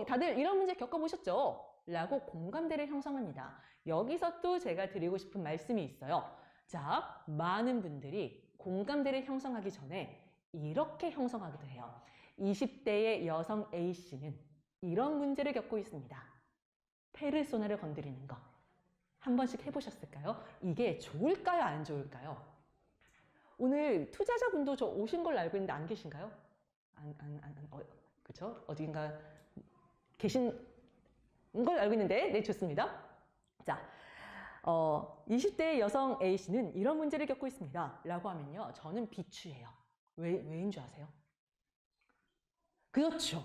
다들 이런 문제 겪어보셨죠? 라고 공감대를 형성합니다. 여기서 또 제가 드리고 싶은 말씀이 있어요. 자, 많은 분들이 공감대를 형성하기 전에 이렇게 형성하기도 해요. 20대의 여성 A씨는 이런 문제를 겪고 있습니다. 페르소나를 건드리는 거. 한 번씩 해보셨을까요? 이게 좋을까요? 안 좋을까요? 오늘 투자자분도 저 오신 걸로 알고 있는데 안 계신가요? 그쵸? 어딘가 계신 걸 알고 있는데, 네, 좋습니다. 자, 20대 여성 A씨는 이런 문제를 겪고 있습니다. 라고 하면요, 저는 비추해요. 왜인 줄 아세요? 그렇죠.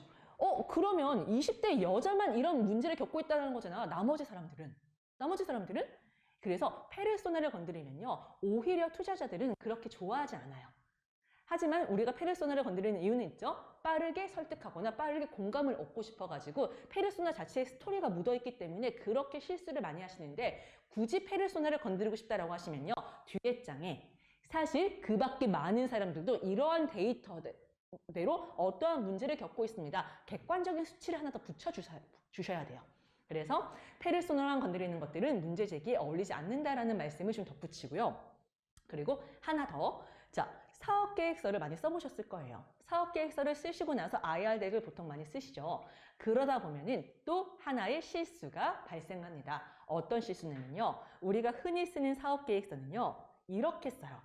그러면 20대 여자만 이런 문제를 겪고 있다는 거잖아. 나머지 사람들은? 그래서 페르소나를 건드리면요, 오히려 투자자들은 그렇게 좋아하지 않아요. 하지만 우리가 페르소나를 건드리는 이유는 있죠. 빠르게 설득하거나 빠르게 공감을 얻고 싶어가지고 페르소나 자체에 스토리가 묻어있기 때문에 그렇게 실수를 많이 하시는데, 굳이 페르소나를 건드리고 싶다라고 하시면요, 뒤에 장에 사실 그 밖에 많은 사람들도 이러한 데이터대로 어떠한 문제를 겪고 있습니다. 객관적인 수치를 하나 더 붙여주셔야 돼요. 그래서 페르소나랑 건드리는 것들은 문제 제기에 어울리지 않는다라는 말씀을 좀 덧붙이고요. 그리고 하나 더, 자, 사업계획서를 많이 써보셨을 거예요. 사업계획서를 쓰시고 나서 IR 덱을 보통 많이 쓰시죠. 그러다 보면은 또 하나의 실수가 발생합니다. 어떤 실수냐면요, 우리가 흔히 쓰는 사업계획서는요, 이렇게 써요.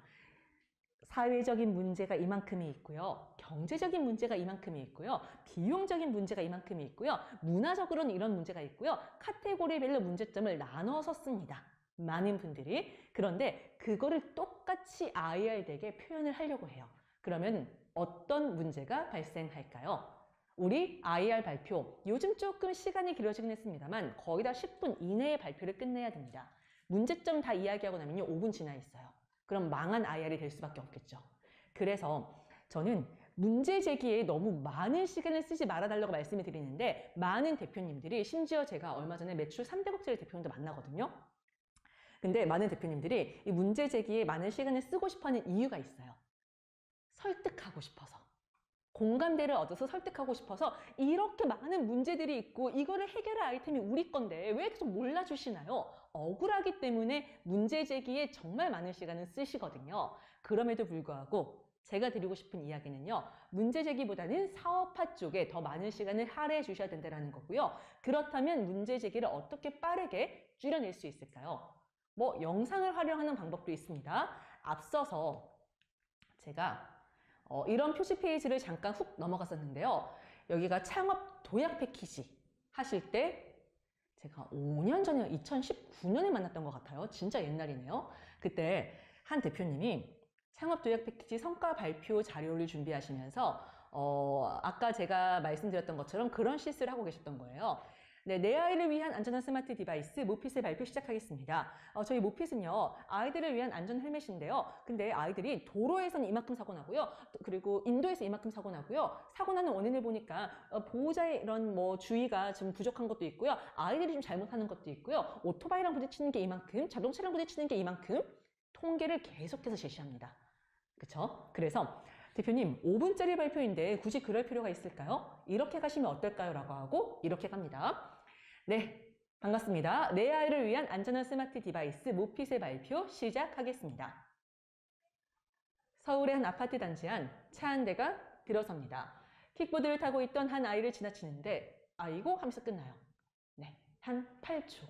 사회적인 문제가 이만큼이 있고요, 경제적인 문제가 이만큼이 있고요, 비용적인 문제가 이만큼이 있고요, 문화적으로는 이런 문제가 있고요, 카테고리별로 문제점을 나눠서 씁니다. 많은 분들이. 그런데 그거를 똑같이 IR 덱에 표현을 하려고 해요. 그러면 어떤 문제가 발생할까요? 우리 IR 발표, 요즘 조금 시간이 길어지긴 했습니다만 거의 다 10분 이내에 발표를 끝내야 됩니다. 문제점 다 이야기하고 나면요, 5분 지나 있어요. 그럼 망한 IR이 될 수밖에 없겠죠. 그래서 저는 문제 제기에 너무 많은 시간을 쓰지 말아달라고 말씀을 드리는데, 많은 대표님들이, 심지어 제가 얼마 전에 매출 300억짜리 대표님도 만나거든요. 근데 많은 대표님들이 이 문제 제기에 많은 시간을 쓰고 싶어하는 이유가 있어요. 설득하고 싶어서. 공감대를 얻어서 설득하고 싶어서 이렇게 많은 문제들이 있고 이거를 해결할 아이템이 우리 건데 왜 계속 몰라주시나요? 억울하기 때문에 문제 제기에 정말 많은 시간을 쓰시거든요. 그럼에도 불구하고 제가 드리고 싶은 이야기는요, 문제 제기보다는 사업화 쪽에 더 많은 시간을 할애해 주셔야 된다는 거고요. 그렇다면 문제 제기를 어떻게 빠르게 줄여낼 수 있을까요? 영상을 활용하는 방법도 있습니다. 앞서서 제가 이런 표시 페이지를 잠깐 훅 넘어갔었는데요. 여기가 창업 도약 패키지 하실 때 제가 5년 전에 2019년에 만났던 것 같아요. 진짜 옛날이네요. 그때 한 대표님이 창업 도약 패키지 성과 발표 자료를 준비하시면서 아까 제가 말씀드렸던 것처럼 그런 실수를 하고 계셨던 거예요. 네, 내 아이를 위한 안전한 스마트 디바이스 모핏의 발표 시작하겠습니다. 저희 모핏은요, 아이들을 위한 안전 헬멧인데요. 근데 아이들이 도로에서는 이만큼 사고 나고요. 그리고 인도에서 이만큼 사고 나고요. 사고 나는 원인을 보니까 보호자의 이런 주의가 좀 부족한 것도 있고요. 아이들이 좀 잘못하는 것도 있고요. 오토바이랑 부딪히는 게 이만큼, 자동차랑 부딪히는 게 이만큼, 통계를 계속해서 제시합니다. 그쵸? 그래서 대표님, 5분짜리 발표인데 굳이 그럴 필요가 있을까요? 이렇게 가시면 어떨까요? 라고 하고 이렇게 갑니다. 네, 반갑습니다. 내 아이를 위한 안전한 스마트 디바이스 모핏의 발표 시작하겠습니다. 서울의 한 아파트 단지 안 차 한 대가 들어섭니다. 킥보드를 타고 있던 한 아이를 지나치는데 아이고 하면서 끝나요. 네, 한 8초.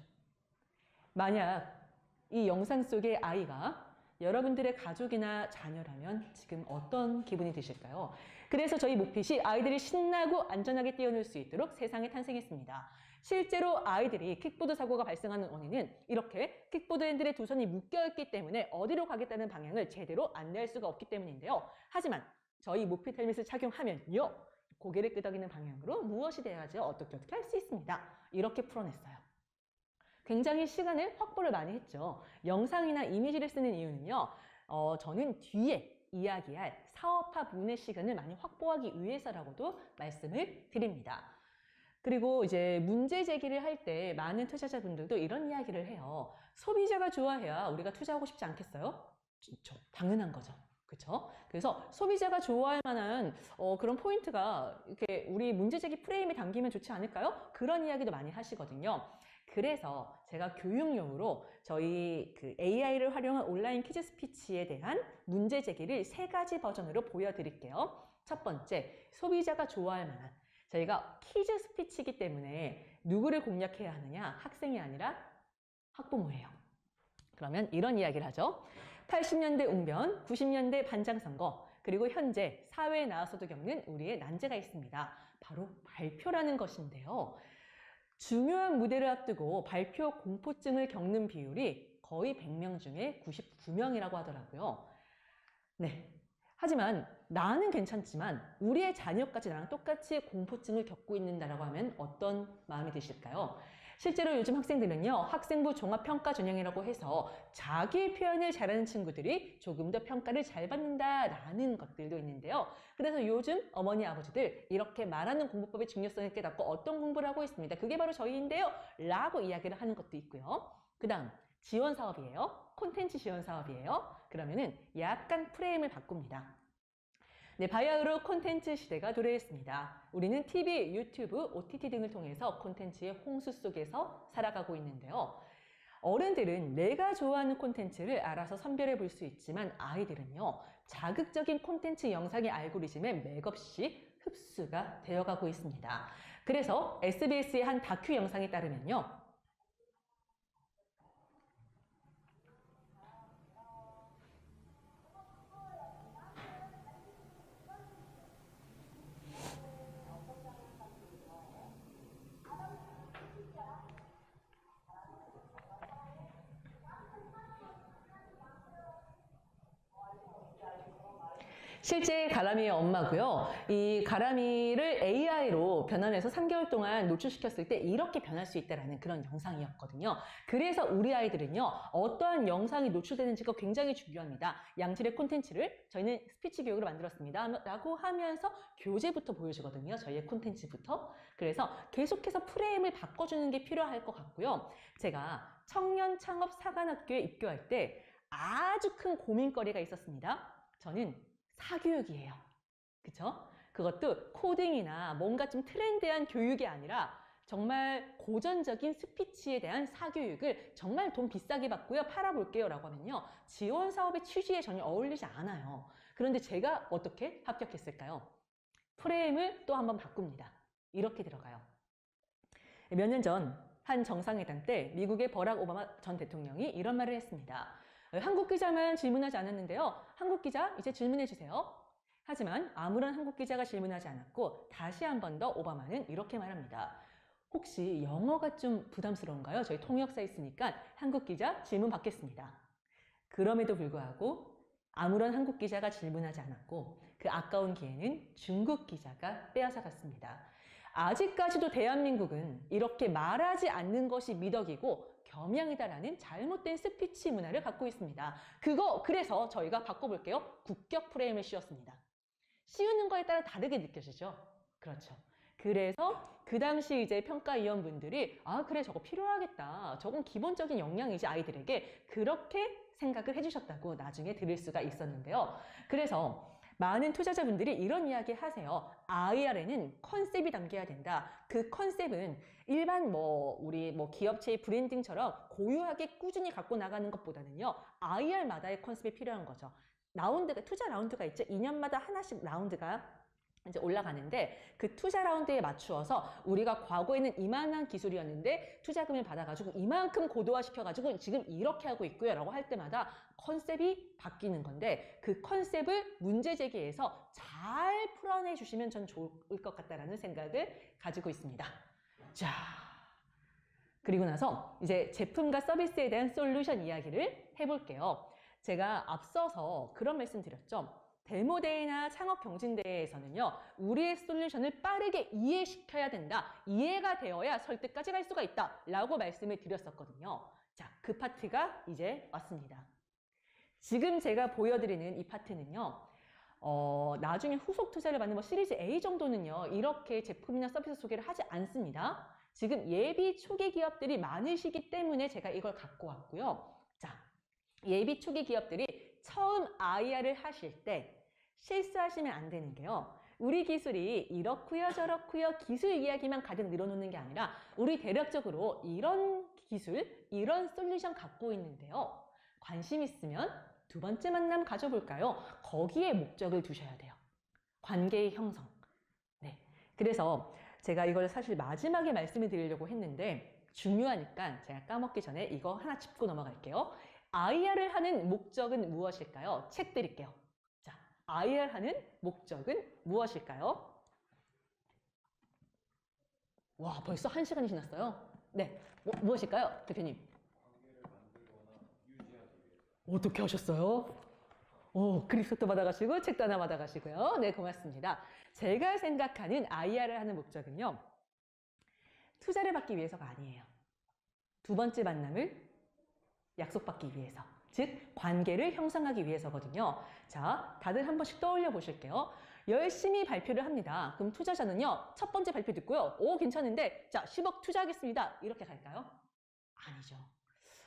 만약 이 영상 속의 아이가 여러분들의 가족이나 자녀라면 지금 어떤 기분이 드실까요? 그래서 저희 모핏이 아이들이 신나고 안전하게 뛰어놀 수 있도록 세상에 탄생했습니다. 실제로 아이들이 킥보드 사고가 발생하는 원인은 이렇게 킥보드 핸들에 두 손이 묶여있기 때문에 어디로 가겠다는 방향을 제대로 안내할 수가 없기 때문인데요. 하지만 저희 모핏 헬멧을 착용하면요, 고개를 끄덕이는 방향으로 무엇이 돼야지 어떻게 할 수 있습니다. 이렇게 풀어냈어요. 굉장히 시간을 확보를 많이 했죠. 영상이나 이미지를 쓰는 이유는요, 저는 뒤에 이야기할 사업화 부분의 시간을 많이 확보하기 위해서라고도 말씀을 드립니다. 그리고 이제 문제 제기를 할 때 많은 투자자분들도 이런 이야기를 해요. 소비자가 좋아해야 우리가 투자하고 싶지 않겠어요? 진짜 당연한 거죠. 그렇죠? 그래서 소비자가 좋아할 만한 그런 포인트가 이렇게 우리 문제 제기 프레임에 담기면 좋지 않을까요? 그런 이야기도 많이 하시거든요. 그래서 제가 교육용으로 저희 그 AI를 활용한 온라인 퀴즈 스피치에 대한 문제 제기를 3가지 버전으로 보여드릴게요. 첫 번째, 소비자가 좋아할 만한, 저희가 퀴즈 스피치이기 때문에 누구를 공략해야 하느냐? 학생이 아니라 학부모예요. 그러면 이런 이야기를 하죠. 80년대 웅변, 90년대 반장선거, 그리고 현재 사회에 나와서도 겪는 우리의 난제가 있습니다. 바로 발표라는 것인데요. 중요한 무대를 앞두고 발표 공포증을 겪는 비율이 거의 100명 중에 99명이라고 하더라고요. 네. 하지만 나는 괜찮지만 우리의 자녀까지 나랑 똑같이 공포증을 겪고 있는다라고 하면 어떤 마음이 드실까요? 실제로 요즘 학생들은요, 학생부 종합평가 전형이라고 해서 자기 표현을 잘하는 친구들이 조금 더 평가를 잘 받는다라는 것들도 있는데요. 그래서 요즘 어머니, 아버지들 이렇게 말하는 공부법의 중요성을 깨닫고 어떤 공부를 하고 있습니다. 그게 바로 저희인데요. 라고 이야기를 하는 것도 있고요. 그 다음, 지원 사업이에요. 콘텐츠 지원 사업이에요. 그러면은 약간 프레임을 바꿉니다. 네, 바야흐로 콘텐츠 시대가 도래했습니다. 우리는 TV, 유튜브, OTT 등을 통해서 콘텐츠의 홍수 속에서 살아가고 있는데요. 어른들은 내가 좋아하는 콘텐츠를 알아서 선별해 볼 수 있지만 아이들은요, 자극적인 콘텐츠 영상의 알고리즘에 맥없이 흡수가 되어가고 있습니다. 그래서 SBS의 한 다큐 영상에 따르면요, 실제 가람이의 엄마고요. 이 가람이를 AI로 변환해서 3개월 동안 노출시켰을 때 이렇게 변할 수 있다는 그런 영상이었거든요. 그래서 우리 아이들은요, 어떠한 영상이 노출되는지가 굉장히 중요합니다. 양질의 콘텐츠를 저희는 스피치 교육으로 만들었습니다. 라고 하면서 교재부터 보여주거든요. 저희의 콘텐츠부터. 그래서 계속해서 프레임을 바꿔주는 게 필요할 것 같고요. 제가 청년 창업 사관학교에 입교할 때 아주 큰 고민거리가 있었습니다. 저는 사교육이에요. 그쵸? 그것도 코딩이나 뭔가 좀 트렌디한 교육이 아니라 정말 고전적인 스피치에 대한 사교육을 정말 돈 비싸게 받고요. 팔아볼게요. 라고 하면요, 지원 사업의 취지에 전혀 어울리지 않아요. 그런데 제가 어떻게 합격했을까요? 프레임을 또 한번 바꿉니다. 이렇게 들어가요. 몇 년 전 한 정상회담 때 미국의 버락 오바마 전 대통령이 이런 말을 했습니다. 한국 기자만 질문하지 않았는데요. 한국 기자 이제 질문해 주세요. 하지만 아무런 한국 기자가 질문하지 않았고 다시 한 번 더 오바마는 이렇게 말합니다. 혹시 영어가 좀 부담스러운가요? 저희 통역사 있으니까 한국 기자 질문 받겠습니다. 그럼에도 불구하고 아무런 한국 기자가 질문하지 않았고 그 아까운 기회는 중국 기자가 빼앗아 갔습니다. 아직까지도 대한민국은 이렇게 말하지 않는 것이 미덕이고 겸양이다라는 잘못된 스피치 문화를 갖고 있습니다. 그래서 저희가 바꿔볼게요. 국격 프레임을 씌웠습니다. 씌우는 거에 따라 다르게 느껴지죠? 그렇죠. 그래서 그 당시 이제 평가위원분들이 그래, 저거 필요하겠다. 저건 기본적인 역량이지 아이들에게, 그렇게 생각을 해주셨다고 나중에 들을 수가 있었는데요. 그래서 많은 투자자분들이 이런 이야기 하세요. IR에는 컨셉이 담겨야 된다. 그 컨셉은 일반 우리 기업체의 브랜딩처럼 고유하게 꾸준히 갖고 나가는 것보다는요, IR마다의 컨셉이 필요한 거죠. 투자 라운드가 있죠. 2년마다 하나씩 라운드가 이제 올라가는데 그 투자 라운드에 맞추어서 우리가 과거에는 이만한 기술이었는데 투자금을 받아가지고 이만큼 고도화시켜가지고 지금 이렇게 하고 있고요 라고 할 때마다 컨셉이 바뀌는 건데, 그 컨셉을 문제 제기해서 잘 풀어내 주시면 전 좋을 것 같다라는 생각을 가지고 있습니다. 자, 그리고 나서 이제 제품과 서비스에 대한 솔루션 이야기를 해볼게요. 제가 앞서서 그런 말씀 드렸죠. 데모데이나 창업경진대회에서는요, 우리의 솔루션을 빠르게 이해시켜야 된다. 이해가 되어야 설득까지 갈 수가 있다. 라고 말씀을 드렸었거든요. 자, 그 파트가 이제 왔습니다. 지금 제가 보여드리는 이 파트는요, 나중에 후속 투자를 받는 시리즈 A 정도는요, 이렇게 제품이나 서비스 소개를 하지 않습니다. 지금 예비 초기 기업들이 많으시기 때문에 제가 이걸 갖고 왔고요. 자, 예비 초기 기업들이 처음 IR을 하실 때 실수하시면 안 되는 게요, 우리 기술이 이렇고요 저렇고요 기술 이야기만 가득 늘어놓는 게 아니라 우리 대략적으로 이런 기술, 이런 솔루션 갖고 있는데요. 관심 있으면 두 번째 만남 가져볼까요? 거기에 목적을 두셔야 돼요. 관계의 형성. 네. 그래서 제가 이걸 사실 마지막에 말씀을 드리려고 했는데 중요하니까 제가 까먹기 전에 이거 하나 짚고 넘어갈게요. IR을 하는 목적은 무엇일까요? 책 드릴게요. 자, IR 하는 목적은 무엇일까요? 와, 벌써 1시간이 지났어요. 네, 무엇일까요, 대표님? 어떻게 하셨어요? 그리스도 받아가시고 책도 하나 받아가시고요. 네, 고맙습니다. 제가 생각하는 IR을 하는 목적은요. 투자를 받기 위해서가 아니에요. 두 번째 만남을 약속받기 위해서. 즉, 관계를 형성하기 위해서거든요. 자, 다들 한 번씩 떠올려 보실게요. 열심히 발표를 합니다. 그럼 투자자는요. 첫 번째 발표 듣고요. 오, 괜찮은데 자, 10억 투자하겠습니다. 이렇게 갈까요? 아니죠.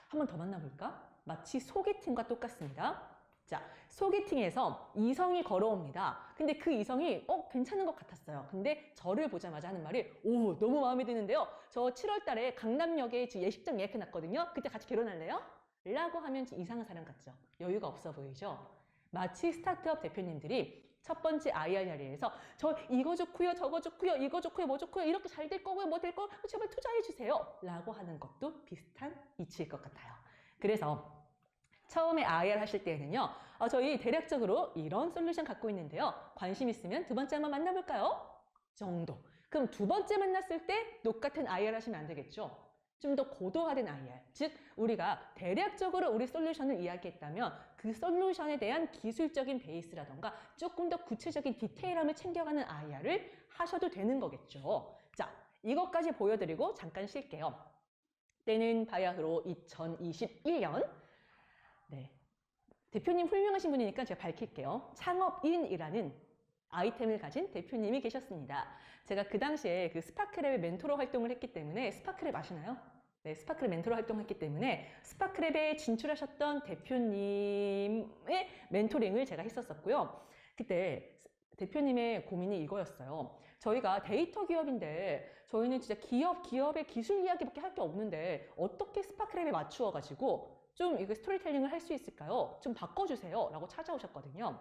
한 번 더 만나볼까? 마치 소개팅과 똑같습니다. 자, 소개팅에서 이성이 걸어옵니다. 근데 그 이성이 괜찮은 것 같았어요. 근데 저를 보자마자 하는 말이 오, 너무 마음에 드는데요. 저 7월 달에 강남역에 예식장 예약해놨거든요. 그때 같이 결혼할래요? 라고 하면 이상한 사람 같죠. 여유가 없어 보이죠? 마치 스타트업 대표님들이 첫 번째 IR 자리에서 저 이거 좋고요, 저거 좋고요, 이거 좋고요, 뭐 좋고요, 이렇게 잘 될 거고요, 뭐 될 거고요, 제발 투자해 주세요. 라고 하는 것도 비슷한 이치일 것 같아요. 그래서 처음에 IR 하실 때는요, 저희 대략적으로 이런 솔루션 갖고 있는데요. 관심 있으면 두 번째 한번 만나볼까요? 정도. 그럼 두 번째 만났을 때 똑같은 IR 하시면 안 되겠죠? 좀 더 고도화된 IR. 즉, 우리가 대략적으로 우리 솔루션을 이야기했다면 그 솔루션에 대한 기술적인 베이스라던가 조금 더 구체적인 디테일함을 챙겨가는 IR을 하셔도 되는 거겠죠. 자, 이것까지 보여드리고 잠깐 쉴게요. 때는 바야흐로 2021년. 네. 대표님 훌륭하신 분이니까 제가 밝힐게요. 창업인이라는 아이템을 가진 대표님이 계셨습니다. 제가 그 당시에 그 스파크랩의 멘토로 활동을 했기 때문에 스파크랩 아시나요? 네, 스파크랩 멘토로 활동했기 때문에 스파크랩에 진출하셨던 대표님의 멘토링을 제가 했었었고요. 그때 대표님의 고민이 이거였어요. 저희가 데이터 기업인데 저희는 진짜 기업의 기술 이야기밖에 할 게 없는데 어떻게 스파크랩에 맞추어가지고 좀 이거 스토리텔링을 할 수 있을까요? 좀 바꿔주세요. 라고 찾아오셨거든요.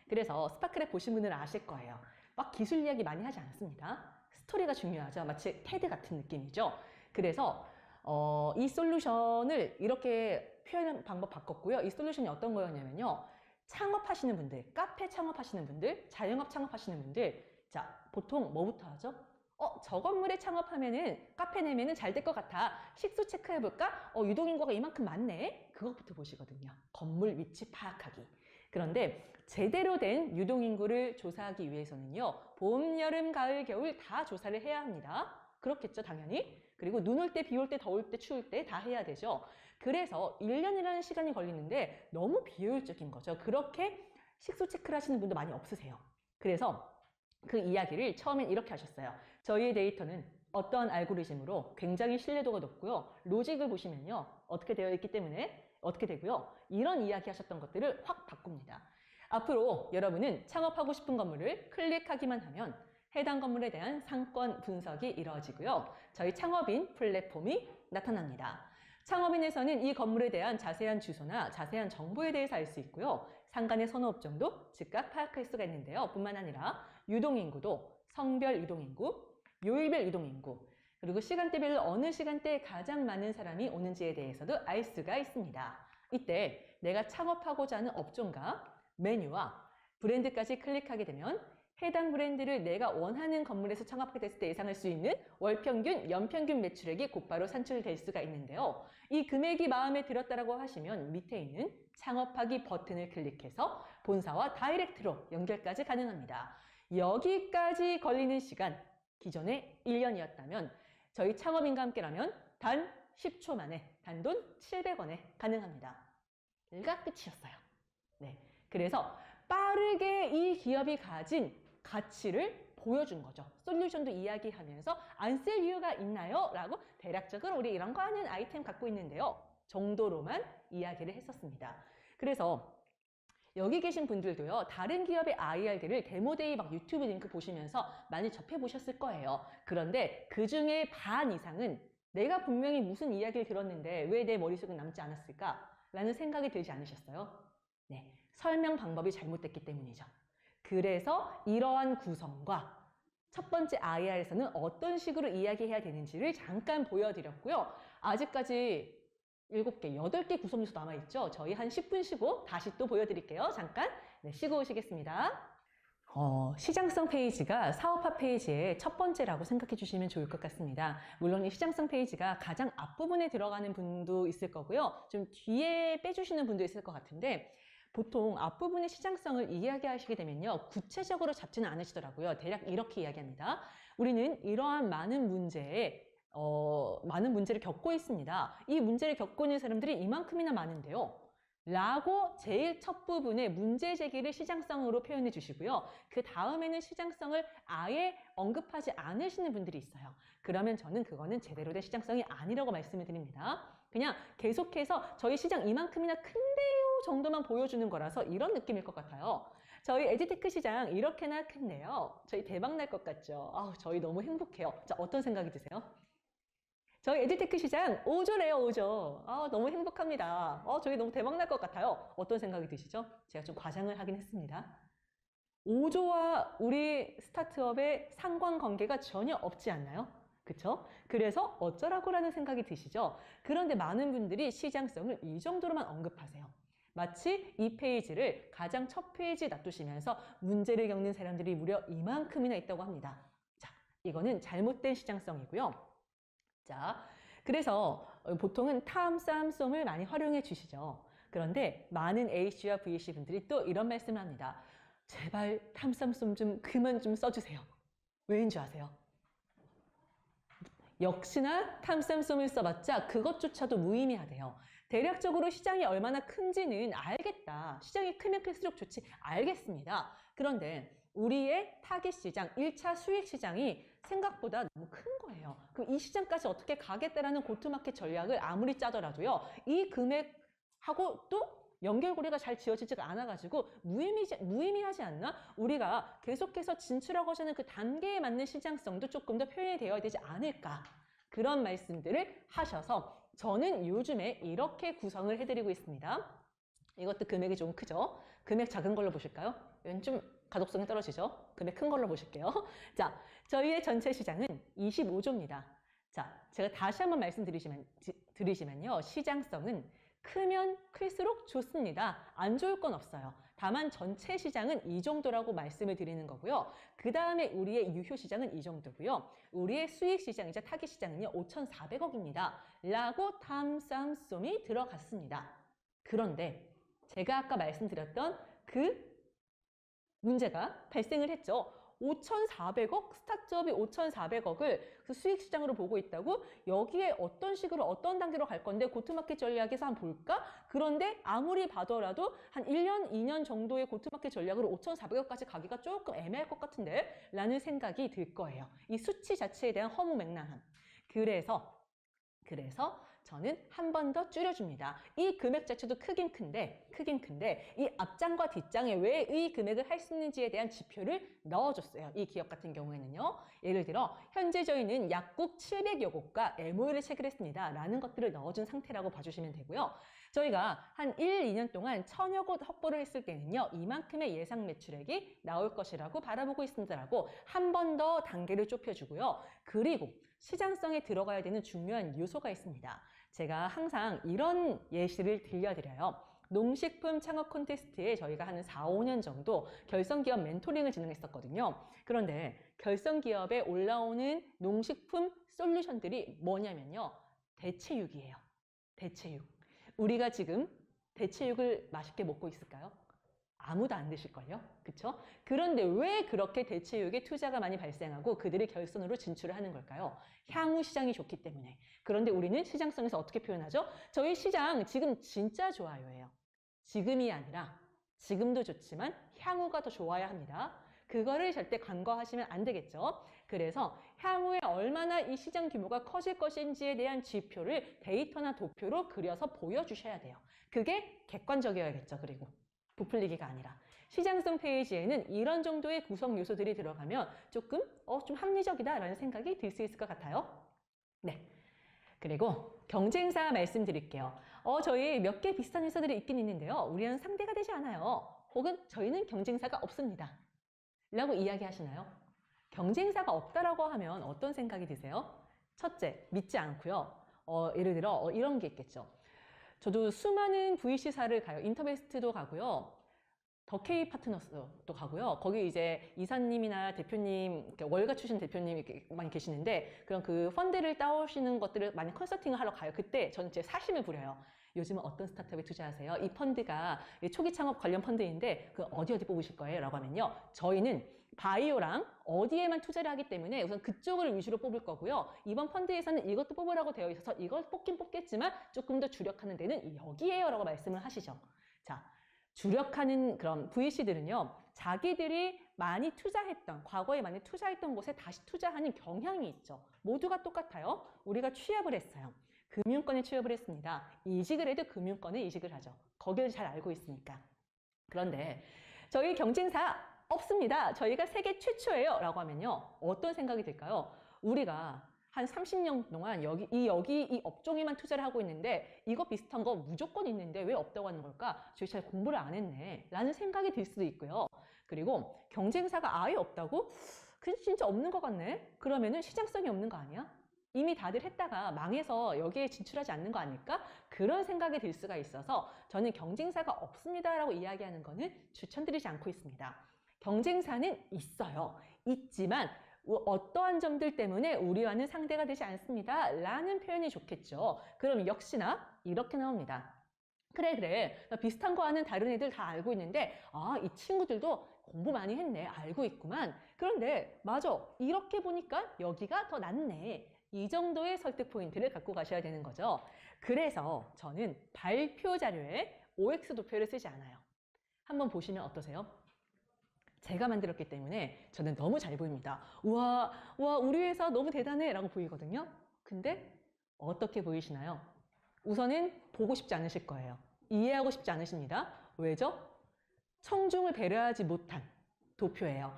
그래서 스파크랩 보신 분들은 아실 거예요. 막 기술 이야기 많이 하지 않습니다. 스토리가 중요하죠. 마치 테드 같은 느낌이죠. 그래서 이 솔루션을 이렇게 표현하는 방법 바꿨고요. 이 솔루션이 어떤 거였냐면요. 창업하시는 분들, 카페 창업하시는 분들, 자영업 창업하시는 분들, 자, 보통 뭐부터 하죠? 저 건물에 창업하면은 카페 내면은 잘 될 것 같아. 식수 체크해볼까? 유동인구가 이만큼 많네. 그것부터 보시거든요. 건물 위치 파악하기. 그런데 제대로 된 유동인구를 조사하기 위해서는요. 봄, 여름, 가을, 겨울 다 조사를 해야 합니다. 그렇겠죠, 당연히. 그리고 눈 올 때, 비 올 때, 더울 때, 추울 때 다 해야 되죠. 그래서 1년이라는 시간이 걸리는데 너무 비효율적인 거죠. 그렇게 식수 체크를 하시는 분도 많이 없으세요. 그래서 그 이야기를 처음엔 이렇게 하셨어요. 저희의 데이터는 어떠한 알고리즘으로 굉장히 신뢰도가 높고요. 로직을 보시면요. 어떻게 되어 있기 때문에 어떻게 되고요. 이런 이야기 하셨던 것들을 확 바꿉니다. 앞으로 여러분은 창업하고 싶은 건물을 클릭하기만 하면 해당 건물에 대한 상권 분석이 이루어지고요. 저희 창업인 플랫폼이 나타납니다. 창업인에서는 이 건물에 대한 자세한 주소나 자세한 정보에 대해서 알 수 있고요. 상간의 선호업종도 즉각 파악할 수가 있는데요. 뿐만 아니라 유동인구도 성별 유동인구, 요일별 유동인구, 그리고 시간대별로 어느 시간대에 가장 많은 사람이 오는지에 대해서도 알 수가 있습니다. 이때 내가 창업하고자 하는 업종과 메뉴와 브랜드까지 클릭하게 되면 해당 브랜드를 내가 원하는 건물에서 창업하게 됐을 때 예상할 수 있는 월평균, 연평균 매출액이 곧바로 산출될 수가 있는데요. 이 금액이 마음에 들었다라고 하시면 밑에 있는 창업하기 버튼을 클릭해서 본사와 다이렉트로 연결까지 가능합니다. 여기까지 걸리는 시간, 기존에 1년이었다면 저희 창업인과 함께라면 단 10초 만에 단돈 700원에 가능합니다. 일가 끝이었어요. 네, 그래서 빠르게 이 기업이 가진 가치를 보여준 거죠. 솔루션도 이야기하면서 안 쓸 이유가 있나요? 라고 대략적으로 우리 이런 거 하는 아이템 갖고 있는데요. 정도로만 이야기를 했었습니다. 그래서 여기 계신 분들도요, 다른 기업의 IR들을 데모데이 막 유튜브 링크 보시면서 많이 접해보셨을 거예요. 그런데 그 중에 반 이상은 내가 분명히 무슨 이야기를 들었는데 왜 내 머릿속에 남지 않았을까? 라는 생각이 들지 않으셨어요? 네, 설명 방법이 잘못됐기 때문이죠. 그래서 이러한 구성과 첫 번째 IR에서는 어떤 식으로 이야기해야 되는지를 잠깐 보여드렸고요. 아직까지 7개, 8개 구성 요소 남아있죠? 저희 한 10분 쉬고 다시 또 보여드릴게요. 잠깐 쉬고 오시겠습니다. 시장성 페이지가 사업화 페이지의 첫 번째라고 생각해 주시면 좋을 것 같습니다. 물론 이 시장성 페이지가 가장 앞부분에 들어가는 분도 있을 거고요. 좀 뒤에 빼주시는 분도 있을 것 같은데 보통 앞부분의 시장성을 이야기하시게 되면요. 구체적으로 잡지는 않으시더라고요. 대략 이렇게 이야기합니다. 우리는 이러한 많은 문제를 겪고 있습니다. 이 문제를 겪고 있는 사람들이 이만큼이나 많은데요. 라고 제일 첫 부분에 문제 제기를 시장성으로 표현해 주시고요. 그 다음에는 시장성을 아예 언급하지 않으시는 분들이 있어요. 그러면 저는 그거는 제대로 된 시장성이 아니라고 말씀을 드립니다. 그냥 계속해서 저희 시장 이만큼이나 큰데요 정도만 보여주는 거라서 이런 느낌일 것 같아요. 저희 에듀테크 시장 이렇게나 큰데요. 저희 대박 날 것 같죠? 저희 너무 행복해요. 자, 어떤 생각이 드세요? 저희 에듀테크 시장 5조래요, 5조. 너무 행복합니다. 저희 너무 대박 날 것 같아요. 어떤 생각이 드시죠? 제가 좀 과장을 하긴 했습니다. 5조와 우리 스타트업의 상관관계가 전혀 없지 않나요? 그쵸? 그래서 어쩌라고라는 생각이 드시죠? 그런데 많은 분들이 시장성을 이 정도로만 언급하세요. 마치 이 페이지를 가장 첫 페이지에 놔두시면서 문제를 겪는 사람들이 무려 이만큼이나 있다고 합니다. 자, 이거는 잘못된 시장성이고요. 자, 그래서 보통은 탐쌈솜을 많이 활용해 주시죠. 그런데 많은 A씨와 V씨 분들이 또 이런 말씀을 합니다. 제발 탐쌈솜 좀 그만 좀 써주세요. 왜인 줄 아세요? 역시나 탐쌈솜을 써봤자 그것조차도 무의미하대요. 대략적으로 시장이 얼마나 큰지는 알겠다. 시장이 크면 클수록 좋지. 알겠습니다. 그런데 우리의 타깃 시장, 1차 수익 시장이 생각보다 너무 큰 거예요. 그럼 이 시장까지 어떻게 가겠다라는 고투마켓 전략을 아무리 짜더라도요. 이 금액하고 또 연결고리가 잘 지어지지가 않아가지고 무의미하지 않나? 우리가 계속해서 진출하고자 하는 그 단계에 맞는 시장성도 조금 더 표현이 되어야 되지 않을까? 그런 말씀들을 하셔서 저는 요즘에 이렇게 구성을 해드리고 있습니다. 이것도 금액이 좀 크죠? 금액 작은 걸로 보실까요? 이건 좀 가독성이 떨어지죠? 금액 큰 걸로 보실게요. 자, 저희의 전체 시장은 25조입니다. 자, 제가 다시 한번 말씀드리지만요. 시장성은 크면 클수록 좋습니다. 안 좋을 건 없어요. 다만 전체 시장은 이 정도라고 말씀을 드리는 거고요. 그 다음에 우리의 유효 시장은 이 정도고요. 우리의 수익 시장이자 타깃 시장은요. 5,400억입니다. 라고 탐쌈솜이 들어갔습니다. 그런데 제가 아까 말씀드렸던 그 문제가 발생을 했죠. 5,400억? 스타트업이 5,400억을 그 수익시장으로 보고 있다고? 여기에 어떤 식으로 어떤 단계로 갈 건데 고투마켓 전략에서 한번 볼까? 그런데 아무리 봐더라도 한 1년, 2년 정도의 고투마켓 전략으로 5,400억까지 가기가 조금 애매할 것 같은데? 라는 생각이 들 거예요. 이 수치 자체에 대한 허무맹랑함. 그래서 저는 한 번 더 줄여줍니다. 이 금액 자체도 크긴 큰데 이 앞장과 뒷장에 왜 이 금액을 할 수 있는지에 대한 지표를 넣어줬어요. 이 기업 같은 경우에는요. 예를 들어 현재 저희는 약국 700여 곳과 MOU를 체결했습니다. 라는 것들을 넣어준 상태라고 봐주시면 되고요. 저희가 한 1, 2년 동안 1000여 곳 확보를 했을 때는요. 이만큼의 예상 매출액이 나올 것이라고 바라보고 있습니다라고 한 번 더 단계를 좁혀주고요. 그리고 시장성에 들어가야 되는 중요한 요소가 있습니다. 제가 항상 이런 예시를 들려드려요. 농식품 창업 콘테스트에 저희가 한 4, 5년 정도 결성기업 멘토링을 진행했었거든요. 그런데 결성기업에 올라오는 농식품 솔루션들이 뭐냐면요. 대체육이에요. 대체육. 우리가 지금 대체육을 맛있게 먹고 있을까요? 아무도 안 드실걸요? 그쵸? 그런데 왜 그렇게 대체육에 투자가 많이 발생하고 그들이 결선으로 진출을 하는 걸까요? 향후 시장이 좋기 때문에. 그런데 우리는 시장성에서 어떻게 표현하죠? 저희 시장 지금 진짜 좋아요예요. 지금이 아니라 지금도 좋지만 향후가 더 좋아야 합니다. 그거를 절대 간과하시면 안 되겠죠? 그래서 향후에 얼마나 이 시장 규모가 커질 것인지에 대한 지표를 데이터나 도표로 그려서 보여주셔야 돼요. 그게 객관적이어야겠죠, 그리고. 부풀리기가 아니라 시장성 페이지에는 이런 정도의 구성 요소들이 들어가면 조금 좀 합리적이다라는 생각이 들 수 있을 것 같아요. 네. 그리고 경쟁사 말씀드릴게요. 저희 몇 개 비슷한 회사들이 있긴 있는데요. 우리는 상대가 되지 않아요. 혹은 저희는 경쟁사가 없습니다. 라고 이야기하시나요? 경쟁사가 없다라고 하면 어떤 생각이 드세요? 첫째, 믿지 않고요. 예를 들어 이런 게 있겠죠. 저도 수많은 VC사를 가요. 인터베스트도 가고요. 더케이 파트너스도 가고요. 거기 이제 이사님이나 대표님, 월가 출신 대표님이 많이 계시는데 그런 그 펀드를 따오시는 것들을 많이 컨설팅을 하러 가요. 그때 저는 제 사심을 부려요. 요즘은 어떤 스타트업에 투자하세요? 이 펀드가 초기 창업 관련 펀드인데 그 어디 뽑으실 거예요? 라고 하면요. 저희는 바이오랑 어디에만 투자를 하기 때문에 우선 그쪽을 위주로 뽑을 거고요. 이번 펀드에서는 이것도 뽑으라고 되어 있어서 이걸 뽑긴 뽑겠지만 조금 더 주력하는 데는 여기에요. 라고 말씀을 하시죠. 자, 주력하는 그런 VC들은요. 자기들이 많이 투자했던, 과거에 많이 투자했던 곳에 다시 투자하는 경향이 있죠. 모두가 똑같아요. 우리가 취업을 했어요. 금융권에 취업을 했습니다. 이직을 해도 금융권에 이직을 하죠. 거기를 잘 알고 있으니까. 그런데 저희 경쟁사 없습니다. 저희가 세계 최초예요. 라고 하면요. 어떤 생각이 들까요? 우리가 한 30년 동안 여기 이 업종에만 투자를 하고 있는데 이거 비슷한 거 무조건 있는데 왜 없다고 하는 걸까? 저희 잘 공부를 안 했네. 라는 생각이 들 수도 있고요. 그리고 경쟁사가 아예 없다고? 그게 진짜 없는 것 같네? 그러면은 시장성이 없는 거 아니야? 이미 다들 했다가 망해서 여기에 진출하지 않는 거 아닐까? 그런 생각이 들 수가 있어서 저는 경쟁사가 없습니다라고 이야기하는 거는 추천드리지 않고 있습니다. 경쟁사는 있어요. 있지만 어떠한 점들 때문에 우리와는 상대가 되지 않습니다. 라는 표현이 좋겠죠. 그럼 역시나 이렇게 나옵니다. 그래. 나 비슷한 거 하는 다른 애들 다 알고 있는데 이 친구들도 공부 많이 했네. 알고 있구만. 그런데 맞아. 이렇게 보니까 여기가 더 낫네. 이 정도의 설득 포인트를 갖고 가셔야 되는 거죠. 그래서 저는 발표 자료에 OX 도표를 쓰지 않아요. 한번 보시면 어떠세요? 제가 만들었기 때문에 저는 너무 잘 보입니다. 우와, 우리 회사 너무 대단해 라고 보이거든요. 근데 어떻게 보이시나요? 우선은 보고 싶지 않으실 거예요. 이해하고 싶지 않으십니다. 왜죠? 청중을 배려하지 못한 도표예요.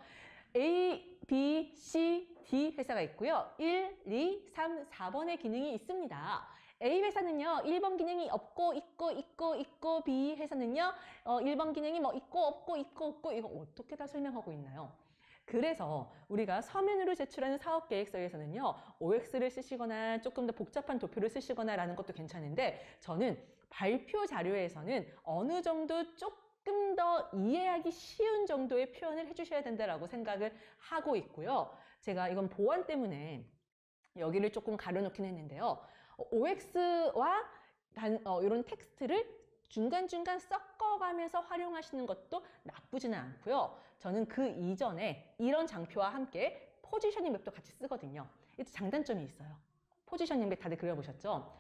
A, B, C, D 회사가 있고요. 1, 2, 3, 4번의 기능이 있습니다. A 회사는요, 1번 기능이 없고, 있고, B 회사는요, 1번 기능이 뭐 있고, 없고, 이거 어떻게 다 설명하고 있나요? 그래서 우리가 서면으로 제출하는 사업계획서에서는요, OX를 쓰시거나 조금 더 복잡한 도표를 쓰시거나 라는 것도 괜찮은데, 저는 발표 자료에서는 어느 정도 조금 더 이해하기 쉬운 정도의 표현을 해주셔야 된다라고 생각을 하고 있고요. 제가 이건 보안 때문에 여기를 조금 가려놓긴 했는데요. OX와 이런 텍스트를 중간중간 섞어가면서 활용하시는 것도 나쁘지는 않고요. 저는 그 이전에 이런 장표와 함께 포지셔닝 맵도 같이 쓰거든요. 이때 장단점이 있어요. 포지셔닝 맵 다들 그려보셨죠?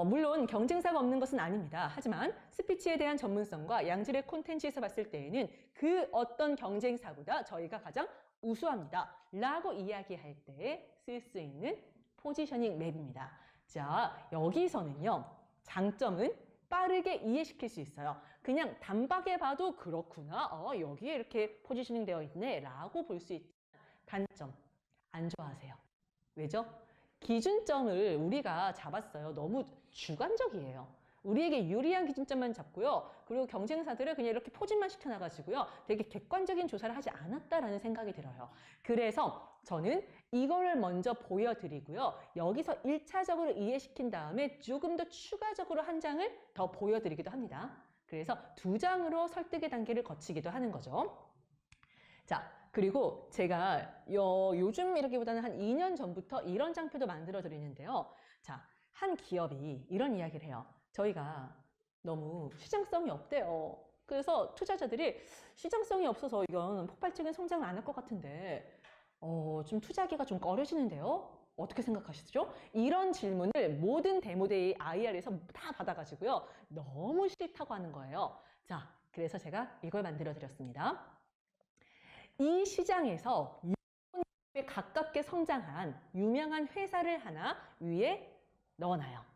물론 경쟁사가 없는 것은 아닙니다. 하지만 스피치에 대한 전문성과 양질의 콘텐츠에서 봤을 때에는 그 어떤 경쟁사보다 저희가 가장 우수합니다. 라고 이야기할 때 쓸 수 있는 포지셔닝 맵입니다. 자, 여기서는요. 장점은 빠르게 이해시킬 수 있어요. 그냥 단박에 봐도 그렇구나. 여기에 이렇게 포지셔닝 되어 있네. 라고 볼 수 있지만 단점, 안 좋아하세요. 왜죠? 기준점을 우리가 잡았어요. 너무 주관적이에요. 우리에게 유리한 기준점만 잡고요. 그리고 경쟁사들을 그냥 이렇게 포진만 시켜놔가지고요. 되게 객관적인 조사를 하지 않았다라는 생각이 들어요. 그래서 저는 이거를 먼저 보여드리고요. 여기서 1차적으로 이해시킨 다음에 조금 더 추가적으로 한 장을 더 보여드리기도 합니다. 그래서 2장으로 설득의 단계를 거치기도 하는 거죠. 자, 그리고 제가 요즘 이라기보다는 한 2년 전부터 이런 장표도 만들어 드리는데요. 자, 한 기업이 이런 이야기를 해요. 저희가 너무 시장성이 없대요. 그래서 투자자들이 시장성이 없어서 이건 폭발적인 성장을 안 할 것 같은데 좀 투자하기가 좀 꺼려지는데요? 어떻게 생각하시죠? 이런 질문을 모든 데모데이 IR에서 다 받아가지고요. 너무 싫다고 하는 거예요. 자, 그래서 제가 이걸 만들어 드렸습니다. 이 시장에서 가깝게 성장한 유명한 회사를 하나 위에 넣어놔요.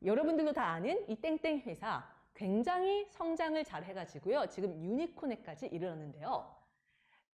여러분들도 다 아는 이 땡땡 회사, 굉장히 성장을 잘 해가지고요. 지금 유니콘에까지 이르렀는데요.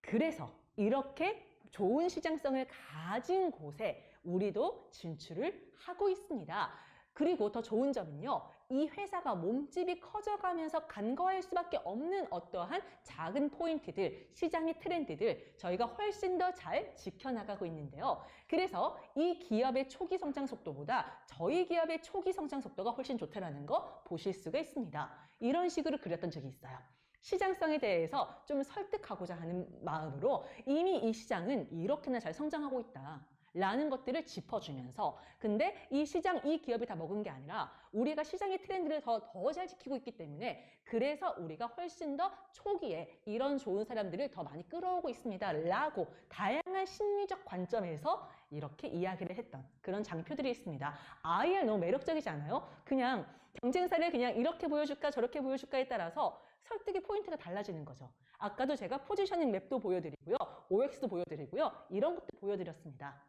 그래서 이렇게 좋은 시장성을 가진 곳에 우리도 진출을 하고 있습니다. 그리고 더 좋은 점은요. 이 회사가 몸집이 커져가면서 간과할 수밖에 없는 어떠한 작은 포인트들, 시장의 트렌드들 저희가 훨씬 더 잘 지켜나가고 있는데요. 그래서 이 기업의 초기 성장 속도보다 저희 기업의 초기 성장 속도가 훨씬 좋다는 거 보실 수가 있습니다. 이런 식으로 그렸던 적이 있어요. 시장성에 대해서 좀 설득하고자 하는 마음으로 이미 이 시장은 이렇게나 잘 성장하고 있다. 라는 것들을 짚어주면서 근데 이 시장, 이 기업이 다 먹은 게 아니라 우리가 시장의 트렌드를 더 잘 지키고 있기 때문에 그래서 우리가 훨씬 더 초기에 이런 좋은 사람들을 더 많이 끌어오고 있습니다. 라고 다양한 심리적 관점에서 이렇게 이야기를 했던 그런 장표들이 있습니다. IR 너무 매력적이지 않아요? 그냥 경쟁사를 그냥 이렇게 보여줄까 저렇게 보여줄까에 따라서 설득의 포인트가 달라지는 거죠. 아까도 제가 포지셔닝 맵도 보여드리고요. OX도 보여드리고요. 이런 것도 보여드렸습니다.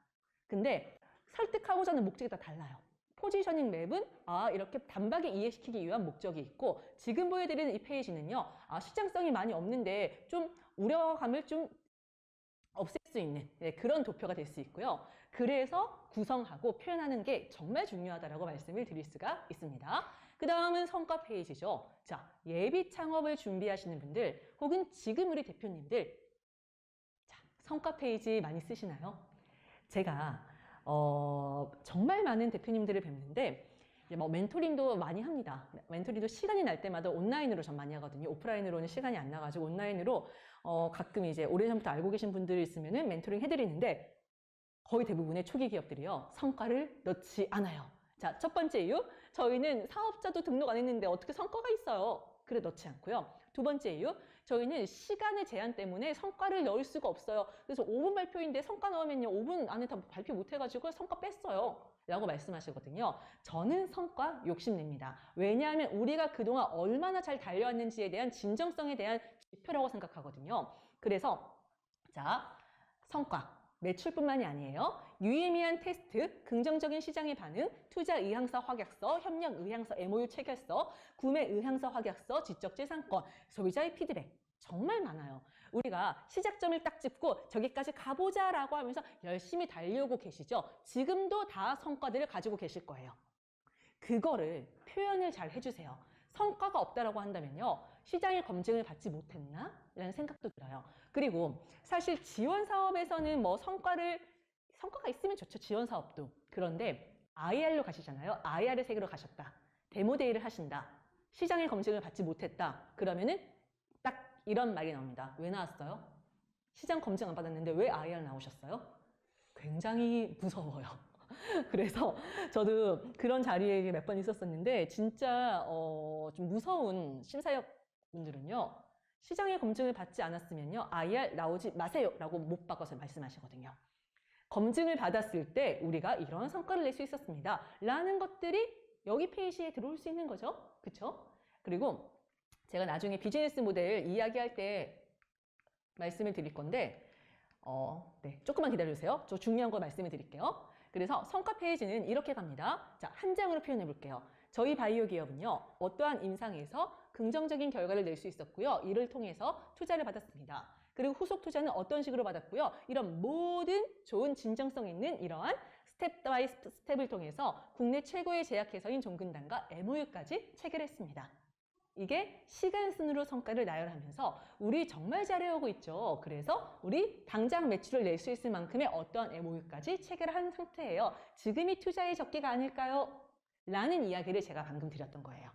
근데 설득하고자 하는 목적이 다 달라요. 포지셔닝 맵은 이렇게 단박에 이해시키기 위한 목적이 있고 지금 보여드리는 이 페이지는요. 시장성이 많이 없는데 좀 우려감을 좀 없앨 수 있는 그런 도표가 될 수 있고요. 그래서 구성하고 표현하는 게 정말 중요하다고 말씀을 드릴 수가 있습니다. 그 다음은 성과 페이지죠. 자, 예비 창업을 준비하시는 분들 혹은 지금 우리 대표님들 자, 성과 페이지 많이 쓰시나요? 제가 정말 많은 대표님들을 뵙는데 이제 뭐 멘토링도 많이 합니다. 멘토링도 시간이 날 때마다 온라인으로 전 많이 하거든요. 오프라인으로는 시간이 안 나가지고 온라인으로 가끔 이제 오래전부터 알고 계신 분들이 있으면은 멘토링 해드리는데 거의 대부분의 초기 기업들이요. 성과를 넣지 않아요. 자, 첫 번째 이유. 저희는 사업자도 등록 안 했는데 어떻게 성과가 있어요? 그래 넣지 않고요. 두 번째 이유. 저희는 시간의 제한 때문에 성과를 넣을 수가 없어요. 그래서 5분 발표인데 성과 넣으면요. 5분 안에 다 발표 못 해가지고 성과 뺐어요. 라고 말씀하시거든요. 저는 성과 욕심냅니다. 왜냐하면 우리가 그동안 얼마나 잘 달려왔는지에 대한 진정성에 대한 지표라고 생각하거든요. 그래서 자, 성과. 매출뿐만이 아니에요. 유의미한 테스트, 긍정적인 시장의 반응, 투자 의향서 확약서, 협력 의향서, MOU 체결서, 구매 의향서 확약서, 지적재산권, 소비자의 피드백 정말 많아요. 우리가 시작점을 딱 짚고 저기까지 가보자라고 하면서 열심히 달려오고 계시죠. 지금도 다 성과들을 가지고 계실 거예요. 그거를 표현을 잘 해주세요. 성과가 없다라고 한다면요. 시장의 검증을 받지 못했나? 라는 생각도 들어요. 그리고 사실 지원 사업에서는 뭐 성과가 있으면 좋죠. 지원 사업도. 그런데 IR로 가시잖아요. IR의 세계로 가셨다. 데모데이를 하신다. 시장의 검증을 받지 못했다. 그러면은 딱 이런 말이 나옵니다. 왜 나왔어요? 시장 검증 안 받았는데 왜 IR 나오셨어요? 굉장히 무서워요. 그래서 저도 그런 자리에 몇 번 있었었는데 진짜 좀 무서운 심사역 분들은요. 시장의 검증을 받지 않았으면요. IR 나오지 마세요 라고 못 바꿔서 말씀하시거든요. 검증을 받았을 때 우리가 이런 성과를 낼 수 있었습니다. 라는 것들이 여기 페이지에 들어올 수 있는 거죠. 그쵸? 그리고 제가 나중에 비즈니스 모델 이야기할 때 말씀을 드릴 건데 네, 조금만 기다려주세요. 저 중요한 거 말씀을 드릴게요. 그래서 성과 페이지는 이렇게 갑니다. 자, 한 장으로 표현해 볼게요. 저희 바이오 기업은요. 어떠한 임상에서 긍정적인 결과를 낼 수 있었고요. 이를 통해서 투자를 받았습니다. 그리고 후속 투자는 어떤 식으로 받았고요. 이런 모든 좋은 진정성 있는 이러한 스텝 바이 스텝을 통해서 국내 최고의 제약회사인 종근당과 MOU까지 체결했습니다. 이게 시간 순으로 성과를 나열하면서 우리 정말 잘해오고 있죠. 그래서 우리 당장 매출을 낼 수 있을 만큼의 어떠한 MOU까지 체결한 상태예요. 지금이 투자의 적기가 아닐까요? 라는 이야기를 제가 방금 드렸던 거예요.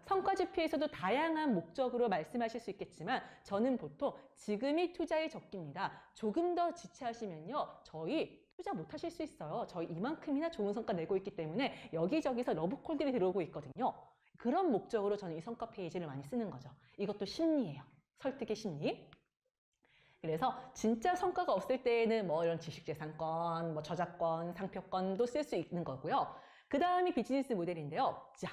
성과 지표에서도 다양한 목적으로 말씀하실 수 있겠지만 저는 보통 지금이 투자의 적기입니다. 조금 더 지체하시면요. 저희 투자 못 하실 수 있어요. 저희 이만큼이나 좋은 성과 내고 있기 때문에 여기저기서 러브콜들이 들어오고 있거든요. 그런 목적으로 저는 이 성과 페이지를 많이 쓰는 거죠. 이것도 심리예요. 설득의 심리. 그래서 진짜 성과가 없을 때에는 뭐 이런 지식재산권, 뭐 저작권, 상표권도 쓸 수 있는 거고요. 그 다음이 비즈니스 모델인데요. 자,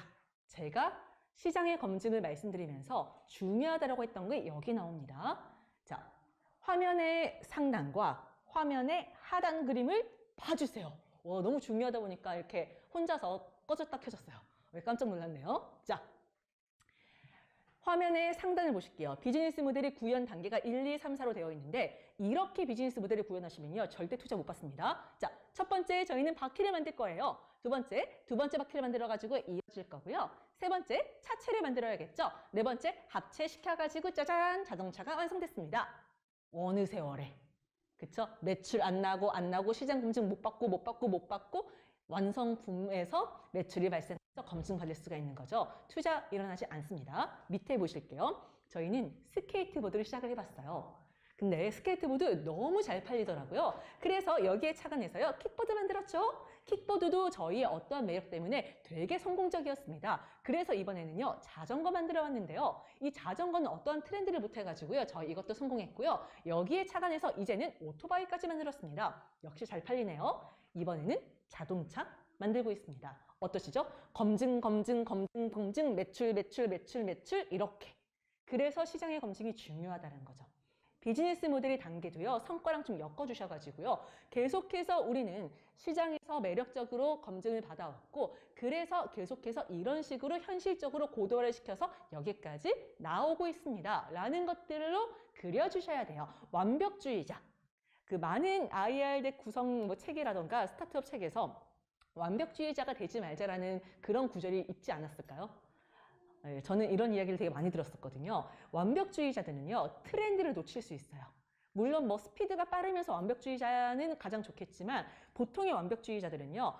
제가 시장의 검증을 말씀드리면서 중요하다고 했던 게 여기 나옵니다. 자, 화면의 상단과 화면의 하단 그림을 봐주세요. 와, 너무 중요하다 보니까 이렇게 혼자서 꺼졌다 켜졌어요. 왜 깜짝 놀랐네요. 자, 화면의 상단을 보실게요. 비즈니스 모델이 구현 단계가 1, 2, 3, 4로 되어 있는데 이렇게 비즈니스 모델을 구현하시면요. 절대 투자 못 받습니다. 자, 첫 번째 저희는 바퀴를 만들 거예요. 두 번째 바퀴를 만들어가지고 이어질 거고요. 세 번째 차체를 만들어야겠죠. 네 번째 합체시켜가지고 짜잔 자동차가 완성됐습니다. 어느 세월에. 그쵸? 매출 안 나고 시장 검증 못 받고 완성품에서 매출이 발생해서 검증받을 수가 있는 거죠. 투자 일어나지 않습니다. 밑에 보실게요. 저희는 스케이트보드를 시작을 해봤어요. 근데 스케이트보드 너무 잘 팔리더라고요. 그래서 여기에 착안해서요. 킥보드 만들었죠. 킥보드도 저희의 어떠한 매력 때문에 되게 성공적이었습니다. 그래서 이번에는요. 자전거 만들어 왔는데요. 이 자전거는 어떠한 트렌드를 못해가지고요. 저희 이것도 성공했고요. 여기에 착안해서 이제는 오토바이까지 만들었습니다. 역시 잘 팔리네요. 이번에는 자동차 만들고 있습니다. 어떠시죠? 검증, 매출 이렇게. 그래서 시장의 검증이 중요하다는 거죠. 비즈니스 모델의 단계도요. 성과랑 좀 엮어주셔가지고요. 계속해서 우리는 시장에서 매력적으로 검증을 받아왔고 그래서 계속해서 이런 식으로 현실적으로 고도화를 시켜서 여기까지 나오고 있습니다. 라는 것들로 그려주셔야 돼요. 완벽주의자. 그 많은 IR 구성 책이라던가 스타트업 책에서 완벽주의자가 되지 말자라는 그런 구절이 있지 않았을까요? 네, 저는 이런 이야기를 되게 많이 들었었거든요. 완벽주의자들은요, 트렌드를 놓칠 수 있어요. 물론 뭐 스피드가 빠르면서 완벽주의자는 가장 좋겠지만 보통의 완벽주의자들은요,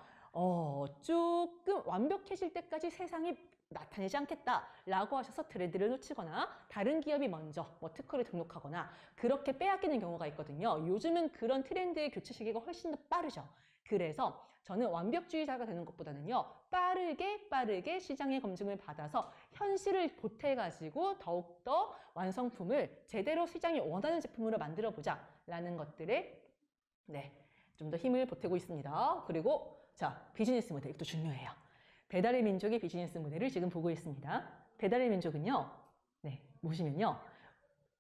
조금 완벽해질 때까지 세상이 나타내지 않겠다라고 하셔서 트렌드를 놓치거나 다른 기업이 먼저 특허를 등록하거나 그렇게 빼앗기는 경우가 있거든요. 요즘은 그런 트렌드의 교체 시기가 훨씬 더 빠르죠. 그래서 저는 완벽주의자가 되는 것보다는요. 빠르게 시장의 검증을 받아서 현실을 보태가지고 더욱더 완성품을 제대로 시장이 원하는 제품으로 만들어보자 라는 것들에 좀 더 힘을 보태고 있습니다. 그리고 자, 비즈니스 모델 이것도 중요해요. 배달의 민족의 비즈니스 모델을 지금 보고 있습니다. 배달의 민족은요. 보시면요.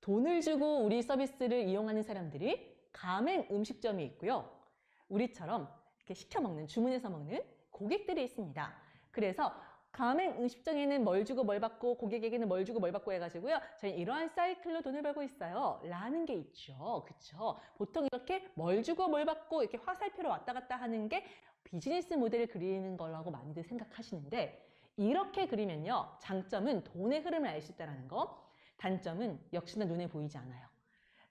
돈을 주고 우리 서비스를 이용하는 사람들이 가맹 음식점이 있고요. 우리처럼 이렇게 시켜 먹는, 주문해서 먹는 고객들이 있습니다. 그래서 가맹 음식점에는 뭘 주고 뭘 받고 고객에게는 뭘 주고 뭘 받고 해가지고요. 저희 이러한 사이클로 돈을 벌고 있어요. 라는 게 있죠. 그쵸? 보통 이렇게 뭘 주고 뭘 받고 이렇게 화살표로 왔다 갔다 하는 게 비즈니스 모델을 그리는 거라고 많이들 생각하시는데 이렇게 그리면요. 장점은 돈의 흐름을 알 수 있다는 거. 단점은 역시나 눈에 보이지 않아요.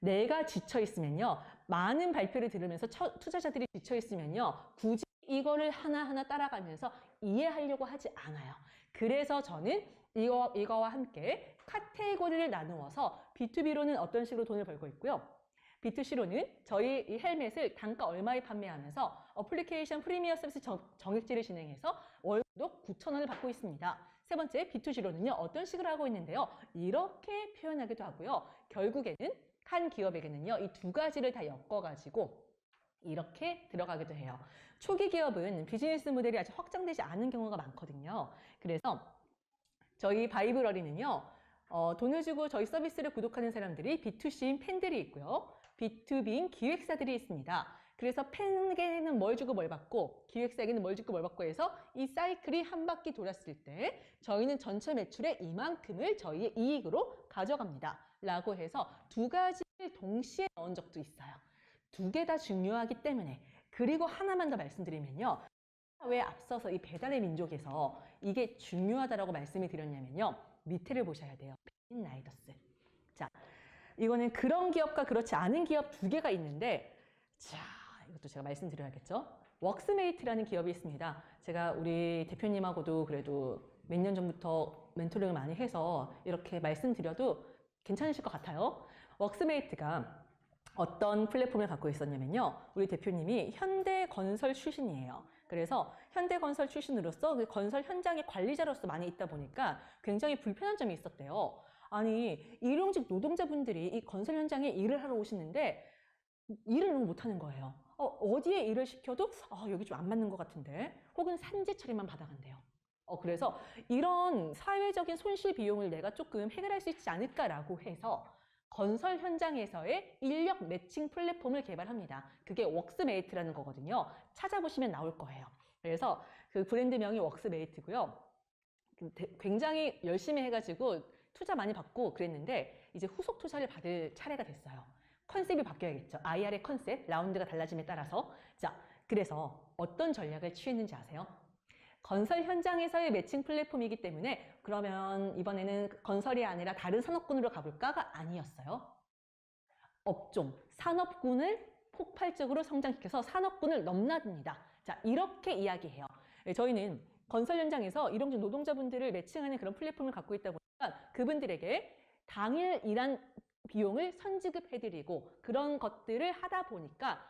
내가 지쳐 있으면요. 많은 발표를 들으면서 투자자들이 지쳐 있으면요. 굳이 이거를 하나하나 따라가면서 이해하려고 하지 않아요. 그래서 저는 이거와 함께 카테고리를 나누어서 B2B로는 어떤 식으로 돈을 벌고 있고요. B2C로는 저희 이 헬멧을 단가 얼마에 판매하면서 어플리케이션 프리미어 서비스 정액제를 진행해서 월 구독 9,000원을 받고 있습니다. 세 번째 B2G로는요. 어떤 식으로 하고 있는데요. 이렇게 표현하기도 하고요. 결국에는 한 기업에게는요. 이 두 가지를 다 엮어가지고 이렇게 들어가기도 해요. 초기 기업은 비즈니스 모델이 아직 확장되지 않은 경우가 많거든요. 그래서 저희 바이브러리는요. 돈을 주고 저희 서비스를 구독하는 사람들이 B2C인 팬들이 있고요. B2B인 기획사들이 있습니다. 그래서 팬에게는 뭘 주고 뭘 받고 기획사에게는 뭘 주고 뭘 받고 해서 이 사이클이 한 바퀴 돌았을 때 저희는 전체 매출의 이만큼을 저희의 이익으로 가져갑니다. 라고 해서 두 가지를 동시에 넣은 적도 있어요. 두 개 다 중요하기 때문에. 그리고 하나만 더 말씀드리면요. 왜 앞서서 이 배달의 민족에서 이게 중요하다라고 말씀을 드렸냐면요. 밑에를 보셔야 돼요. 펜라이더스. 자, 이거는 그런 기업과 그렇지 않은 기업 두 개가 있는데 자, 이것도 제가 말씀드려야겠죠. 웍스메이트라는 기업이 있습니다. 제가 우리 대표님하고도 그래도 몇 년 전부터 멘토링을 많이 해서 이렇게 말씀드려도 괜찮으실 것 같아요. 웍스메이트가 어떤 플랫폼을 갖고 있었냐면요. 우리 대표님이 현대건설 출신이에요. 그래서 현대건설 출신으로서 그 건설 현장의 관리자로서 많이 있다 보니까 굉장히 불편한 점이 있었대요. 아니, 일용직 노동자분들이 이 건설 현장에 일을 하러 오시는데 일을 너무 못하는 거예요. 어디에 일을 시켜도 여기 좀 안 맞는 것 같은데 혹은 산재 처리만 받아간대요. 그래서 이런 사회적인 손실 비용을 내가 조금 해결할 수 있지 않을까라고 해서 건설 현장에서의 인력 매칭 플랫폼을 개발합니다. 그게 웍스메이트라는 거거든요. 찾아보시면 나올 거예요. 그래서 그 브랜드명이 웍스메이트고요. 굉장히 열심히 해가지고 투자 많이 받고 그랬는데 이제 후속 투자를 받을 차례가 됐어요. 컨셉이 바뀌어야겠죠. IR의 컨셉, 라운드가 달라짐에 따라서. 자, 그래서 어떤 전략을 취했는지 아세요? 건설 현장에서의 매칭 플랫폼이기 때문에 그러면 이번에는 건설이 아니라 다른 산업군으로 가볼까가 아니었어요. 업종, 산업군을 폭발적으로 성장시켜서 산업군을 넘나듭니다. 자, 이렇게 이야기해요. 저희는 건설 현장에서 일용직 노동자분들을 매칭하는 그런 플랫폼을 갖고 있다 보니까 그분들에게 당일 일한 비용을 선지급해드리고 그런 것들을 하다 보니까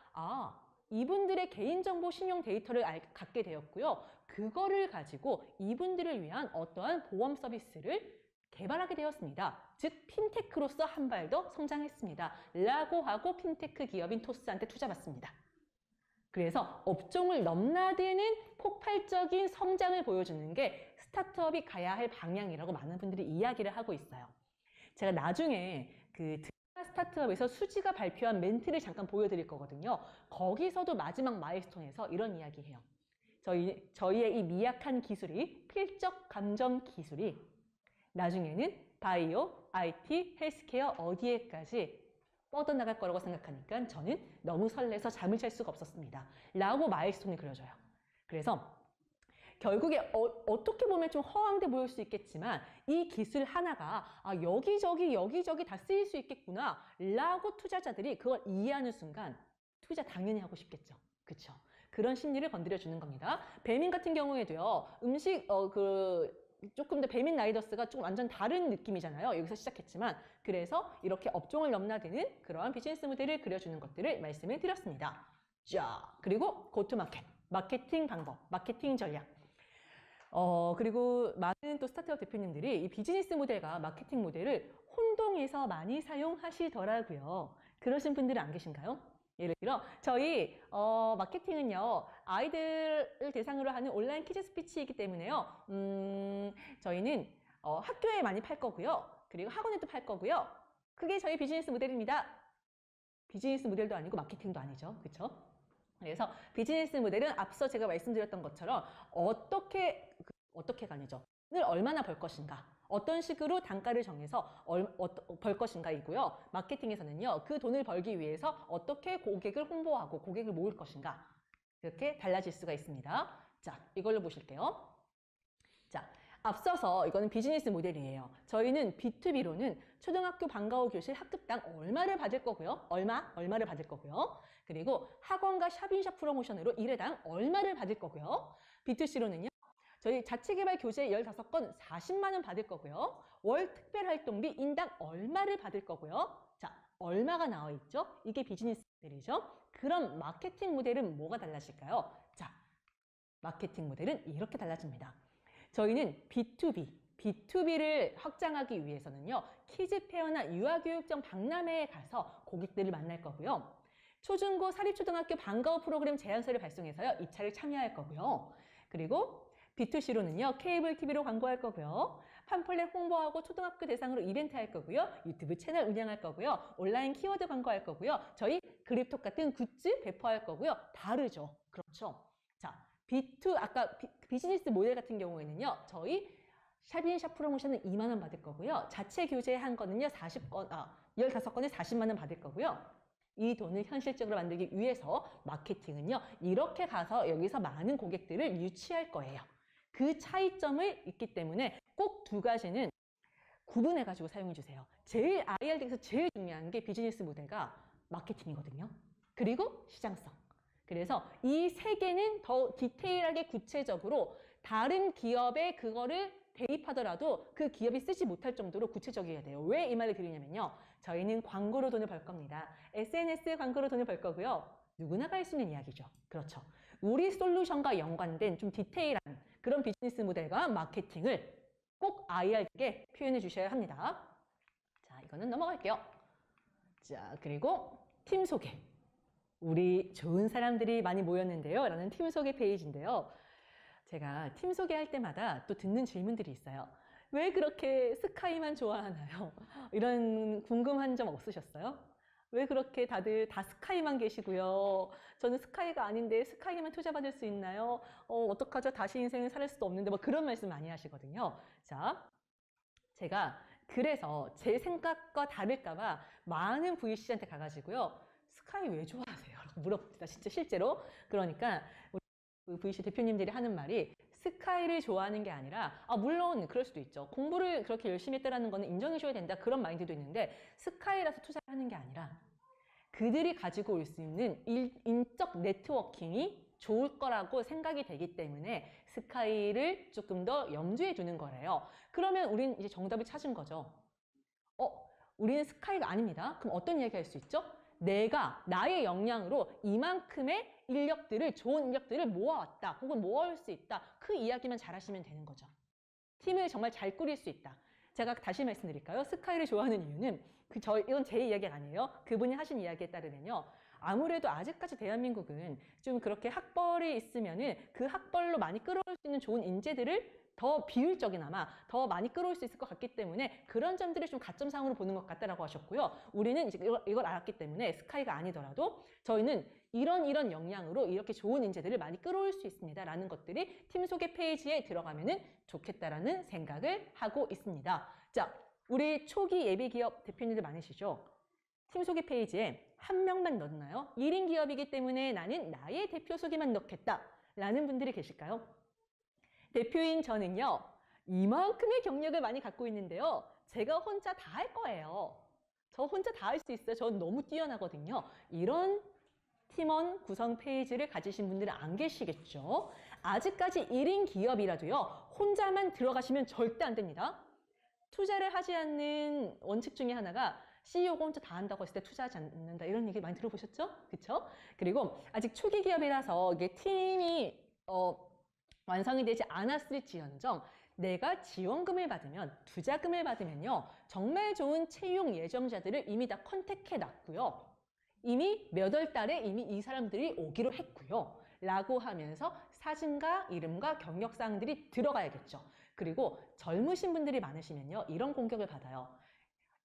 이분들의 개인정보 신용 데이터를 갖게 되었고요. 그거를 가지고 이분들을 위한 어떠한 보험 서비스를 개발하게 되었습니다. 즉 핀테크로서 한 발 더 성장했습니다. 라고 하고 핀테크 기업인 토스한테 투자받습니다. 그래서 업종을 넘나드는 폭발적인 성장을 보여주는 게 스타트업이 가야 할 방향이라고 많은 분들이 이야기를 하고 있어요. 제가 나중에 그 스타트업에서 수지가 발표한 멘트를 잠깐 보여드릴 거거든요. 거기서도 마지막 마일스톤에서 이런 이야기해요. 저희의 이 미약한 기술이, 필적 감정 기술이 나중에는 바이오, IT, 헬스케어 어디에까지 뻗어나갈 거라고 생각하니까 저는 너무 설레서 잠을 잘 수가 없었습니다. 라고 마일스톤이 그려져요. 그래서 결국에 어떻게 보면 좀 허황돼 보일 수 있겠지만 이 기술 하나가 여기저기 다 쓰일 수 있겠구나 라고 투자자들이 그걸 이해하는 순간 투자 당연히 하고 싶겠죠. 그렇죠? 그런 심리를 건드려 주는 겁니다. 배민 같은 경우에도요. 음식 조금 더 배민 라이더스가 조금 완전 다른 느낌이잖아요. 여기서 시작했지만 그래서 이렇게 업종을 넘나드는 그러한 비즈니스 모델을 그려주는 것들을 말씀을 드렸습니다. 자, 그리고 고투마켓, 마케팅 방법, 마케팅 전략. 그리고 많은 또 스타트업 대표님들이 이 비즈니스 모델과 마케팅 모델을 혼동해서 많이 사용하시더라고요. 그러신 분들은 안 계신가요? 예를 들어 저희 마케팅은요 아이들을 대상으로 하는 온라인 키즈 스피치이기 때문에요 저희는 학교에 많이 팔 거고요 그리고 학원에도 팔 거고요 그게 저희 비즈니스 모델입니다. 비즈니스 모델도 아니고 마케팅도 아니죠. 그렇죠? 그래서 비즈니스 모델은 앞서 제가 말씀드렸던 것처럼 어떻게가 아니죠. 늘 얼마나 벌 것인가, 어떤 식으로 단가를 정해서 벌 것인가이고요. 마케팅에서는요, 그 돈을 벌기 위해서 어떻게 고객을 홍보하고 고객을 모을 것인가, 이렇게 달라질 수가 있습니다. 자, 이걸로 보실게요. 자, 앞서서 이거는 비즈니스 모델이에요. 저희는 B2B로는 초등학교 방과 후 교실 학급당 얼마를 받을 거고요. 얼마를 받을 거고요. 그리고 학원과 샵인샵 프로모션으로 1회당 얼마를 받을 거고요. B2C로는요. 저희 자체개발 교재 15건 40만 원 받을 거고요. 월 특별활동비 인당 얼마를 받을 거고요. 자, 얼마가 나와 있죠? 이게 비즈니스 모델이죠. 그럼 마케팅 모델은 뭐가 달라질까요? 자, 마케팅 모델은 이렇게 달라집니다. 저희는 B2B를 확장하기 위해서는요. 키즈페어나 유아교육청 박람회에 가서 고객들을 만날 거고요. 초중고 사립초등학교 방과 후 프로그램 제안서를 발송해서요. 입찰을 참여할 거고요. 그리고 B2C로는요. 케이블 TV로 광고할 거고요. 팜플렛 홍보하고 초등학교 대상으로 이벤트 할 거고요. 유튜브 채널 운영할 거고요. 온라인 키워드 광고할 거고요. 저희 그립톡 같은 굿즈 배포할 거고요. 다르죠. 그렇죠. 자, 아까 비즈니스 모델 같은 경우에는요. 저희 샵인샵 프로모션은 2만 원 받을 거고요. 자체 교재한 거는요. 15건에 40만 원 받을 거고요. 이 돈을 현실적으로 만들기 위해서 마케팅은요. 이렇게 가서 여기서 많은 고객들을 유치할 거예요. 그 차이점을 있기 때문에 꼭 두 가지는 구분해가지고 사용해 주세요. 제일 IRD에서 제일 중요한 게 비즈니스 모델과 마케팅이거든요. 그리고 시장성. 그래서 이 세 개는 더 디테일하게 구체적으로 다른 기업에 그거를 대입하더라도 그 기업이 쓰지 못할 정도로 구체적이어야 돼요. 왜 이 말을 드리냐면요. 저희는 광고로 돈을 벌 겁니다. SNS 광고로 돈을 벌 거고요. 누구나가 할 수 있는 이야기죠. 그렇죠. 우리 솔루션과 연관된 좀 디테일한 그런 비즈니스 모델과 마케팅을 꼭 IR에게 표현해 주셔야 합니다. 자, 이거는 넘어갈게요. 자, 그리고 팀 소개. 우리 좋은 사람들이 많이 모였는데요. 라는 팀 소개 페이지인데요. 제가 팀 소개할 때마다 또 듣는 질문들이 있어요. 왜 그렇게 스카이만 좋아하나요? 이런 궁금한 점 없으셨어요? 왜 그렇게 다들 다 스카이만 계시고요? 저는 스카이가 아닌데 스카이만 투자받을 수 있나요? 어떡하죠? 다시 인생을 살 수도 없는데 뭐 그런 말씀 많이 하시거든요. 자, 제가 그래서 제 생각과 다를까 봐 많은 VC한테 가가지고요. 스카이 왜 좋아하세요? 라고 물어봅니다. 진짜 실제로. 그러니까 우리 VC 대표님들이 하는 말이 스카이를 좋아하는 게 아니라 물론 그럴 수도 있죠. 공부를 그렇게 열심히 했다는 거는 인정해줘야 된다. 그런 마인드도 있는데 스카이라서 투자를 하는 게 아니라 그들이 가지고 올 수 있는 인적 네트워킹이 좋을 거라고 생각이 되기 때문에 스카이를 조금 더 염두에 두는 거래요. 그러면 우린 이제 정답을 찾은 거죠. 우리는 스카이가 아닙니다. 그럼 어떤 이야기 할 수 있죠? 내가 나의 역량으로 이만큼의 인력들을, 좋은 인력들을 모아왔다. 혹은 모아올 수 있다. 그 이야기만 잘하시면 되는 거죠. 팀을 정말 잘 꾸릴 수 있다. 제가 다시 말씀드릴까요? 스카이를 좋아하는 이유는 이건 제 이야기가 아니에요. 그분이 하신 이야기에 따르면요. 아무래도 아직까지 대한민국은 좀 그렇게 학벌이 있으면은 그 학벌로 많이 끌어올 수 있는 좋은 인재들을 더 비율적이나마 더 많이 끌어올 수 있을 것 같기 때문에 그런 점들을 좀 가점상으로 보는 것 같다라고 하셨고요. 우리는 이제 이걸 알았기 때문에 스카이가 아니더라도 저희는 이런 역량으로 이렇게 좋은 인재들을 많이 끌어올 수 있습니다. 라는 것들이 팀 소개 페이지에 들어가면은 좋겠다라는 생각을 하고 있습니다. 자, 우리 초기 예비 기업 대표님들 많으시죠? 팀 소개 페이지에 한 명만 넣나요? 1인 기업이기 때문에 나는 나의 대표 소개만 넣겠다. 라는 분들이 계실까요? 대표인 저는요, 이만큼의 경력을 많이 갖고 있는데요. 제가 혼자 다 할 거예요. 저 혼자 다 할 수 있어요. 전 너무 뛰어나거든요. 이런 팀원 구성 페이지를 가지신 분들은 안 계시겠죠? 아직까지 1인 기업이라도요, 혼자만 들어가시면 절대 안 됩니다. 투자를 하지 않는 원칙 중에 하나가 CEO가 혼자 다 한다고 했을 때 투자하지 않는다. 이런 얘기 많이 들어보셨죠? 그쵸? 그리고 아직 초기 기업이라서 이게 팀이 완성이 되지 않았을지언정 내가 지원금을 받으면, 투자금을 받으면요, 정말 좋은 채용 예정자들을 이미 다 컨택해 놨고요. 이미 몇 월 달에 이미 이 사람들이 오기로 했고요. 라고 하면서 사진과 이름과 경력사항들이 들어가야겠죠. 그리고 젊으신 분들이 많으시면요, 이런 공격을 받아요.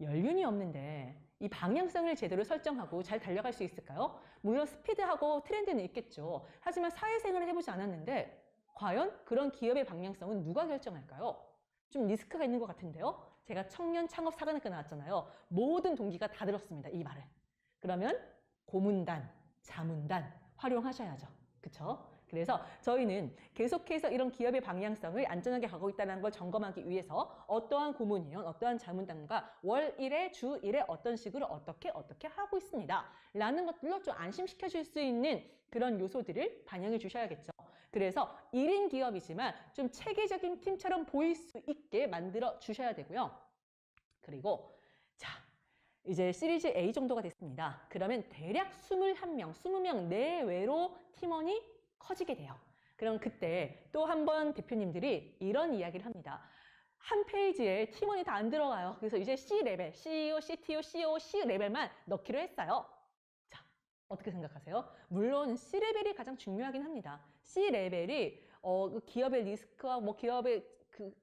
연륜이 없는데 이 방향성을 제대로 설정하고 잘 달려갈 수 있을까요? 물론 스피드하고 트렌드는 있겠죠. 하지만 사회생활을 해보지 않았는데 과연 그런 기업의 방향성은 누가 결정할까요? 좀 리스크가 있는 것 같은데요. 제가 청년 창업 사관학교 나왔잖아요. 모든 동기가 다 들었습니다. 이 말을. 그러면 고문단, 자문단 활용하셔야죠. 그쵸? 그래서 저희는 계속해서 이런 기업의 방향성을 안전하게 가고 있다는 걸 점검하기 위해서 어떠한 고문위원, 어떠한 자문단과 월 1회, 주 1회 어떤 식으로 어떻게 하고 있습니다. 라는 것들로 좀 안심시켜 줄 수 있는 그런 요소들을 반영해 주셔야겠죠. 그래서 1인 기업이지만 좀 체계적인 팀처럼 보일 수 있게 만들어 주셔야 되고요. 그리고 자, 이제 시리즈 A 정도가 됐습니다. 그러면 대략 21명, 20명 내외로 팀원이 커지게 돼요. 그럼 그때 또 한 번 대표님들이 이런 이야기를 합니다. 한 페이지에 팀원이 다 안 들어가요. 그래서 이제 C레벨, CEO, CTO, CEO, C레벨만 넣기로 했어요. 자, 어떻게 생각하세요? 물론 C레벨이 가장 중요하긴 합니다. C레벨이 그 기업의 리스크와 뭐 기업의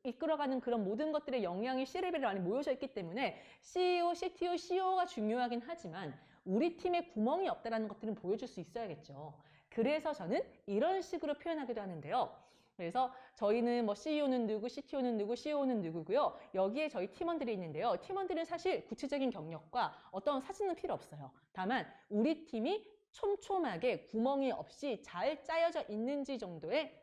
이끌어가는 그런 모든 것들의 역량이 C레벨에 많이 모여져 있기 때문에 CEO, CTO, CEO가 중요하긴 하지만 우리 팀에 구멍이 없다는 것들은 보여줄 수 있어야겠죠. 그래서 저는 이런 식으로 표현하기도 하는데요. 그래서 저희는 뭐 CEO는 누구, CTO는 누구, CEO는 누구고요. 여기에 저희 팀원들이 있는데요. 팀원들은 사실 구체적인 경력과 어떤 사진은 필요 없어요. 다만 우리 팀이 촘촘하게 구멍이 없이 잘 짜여져 있는지 정도의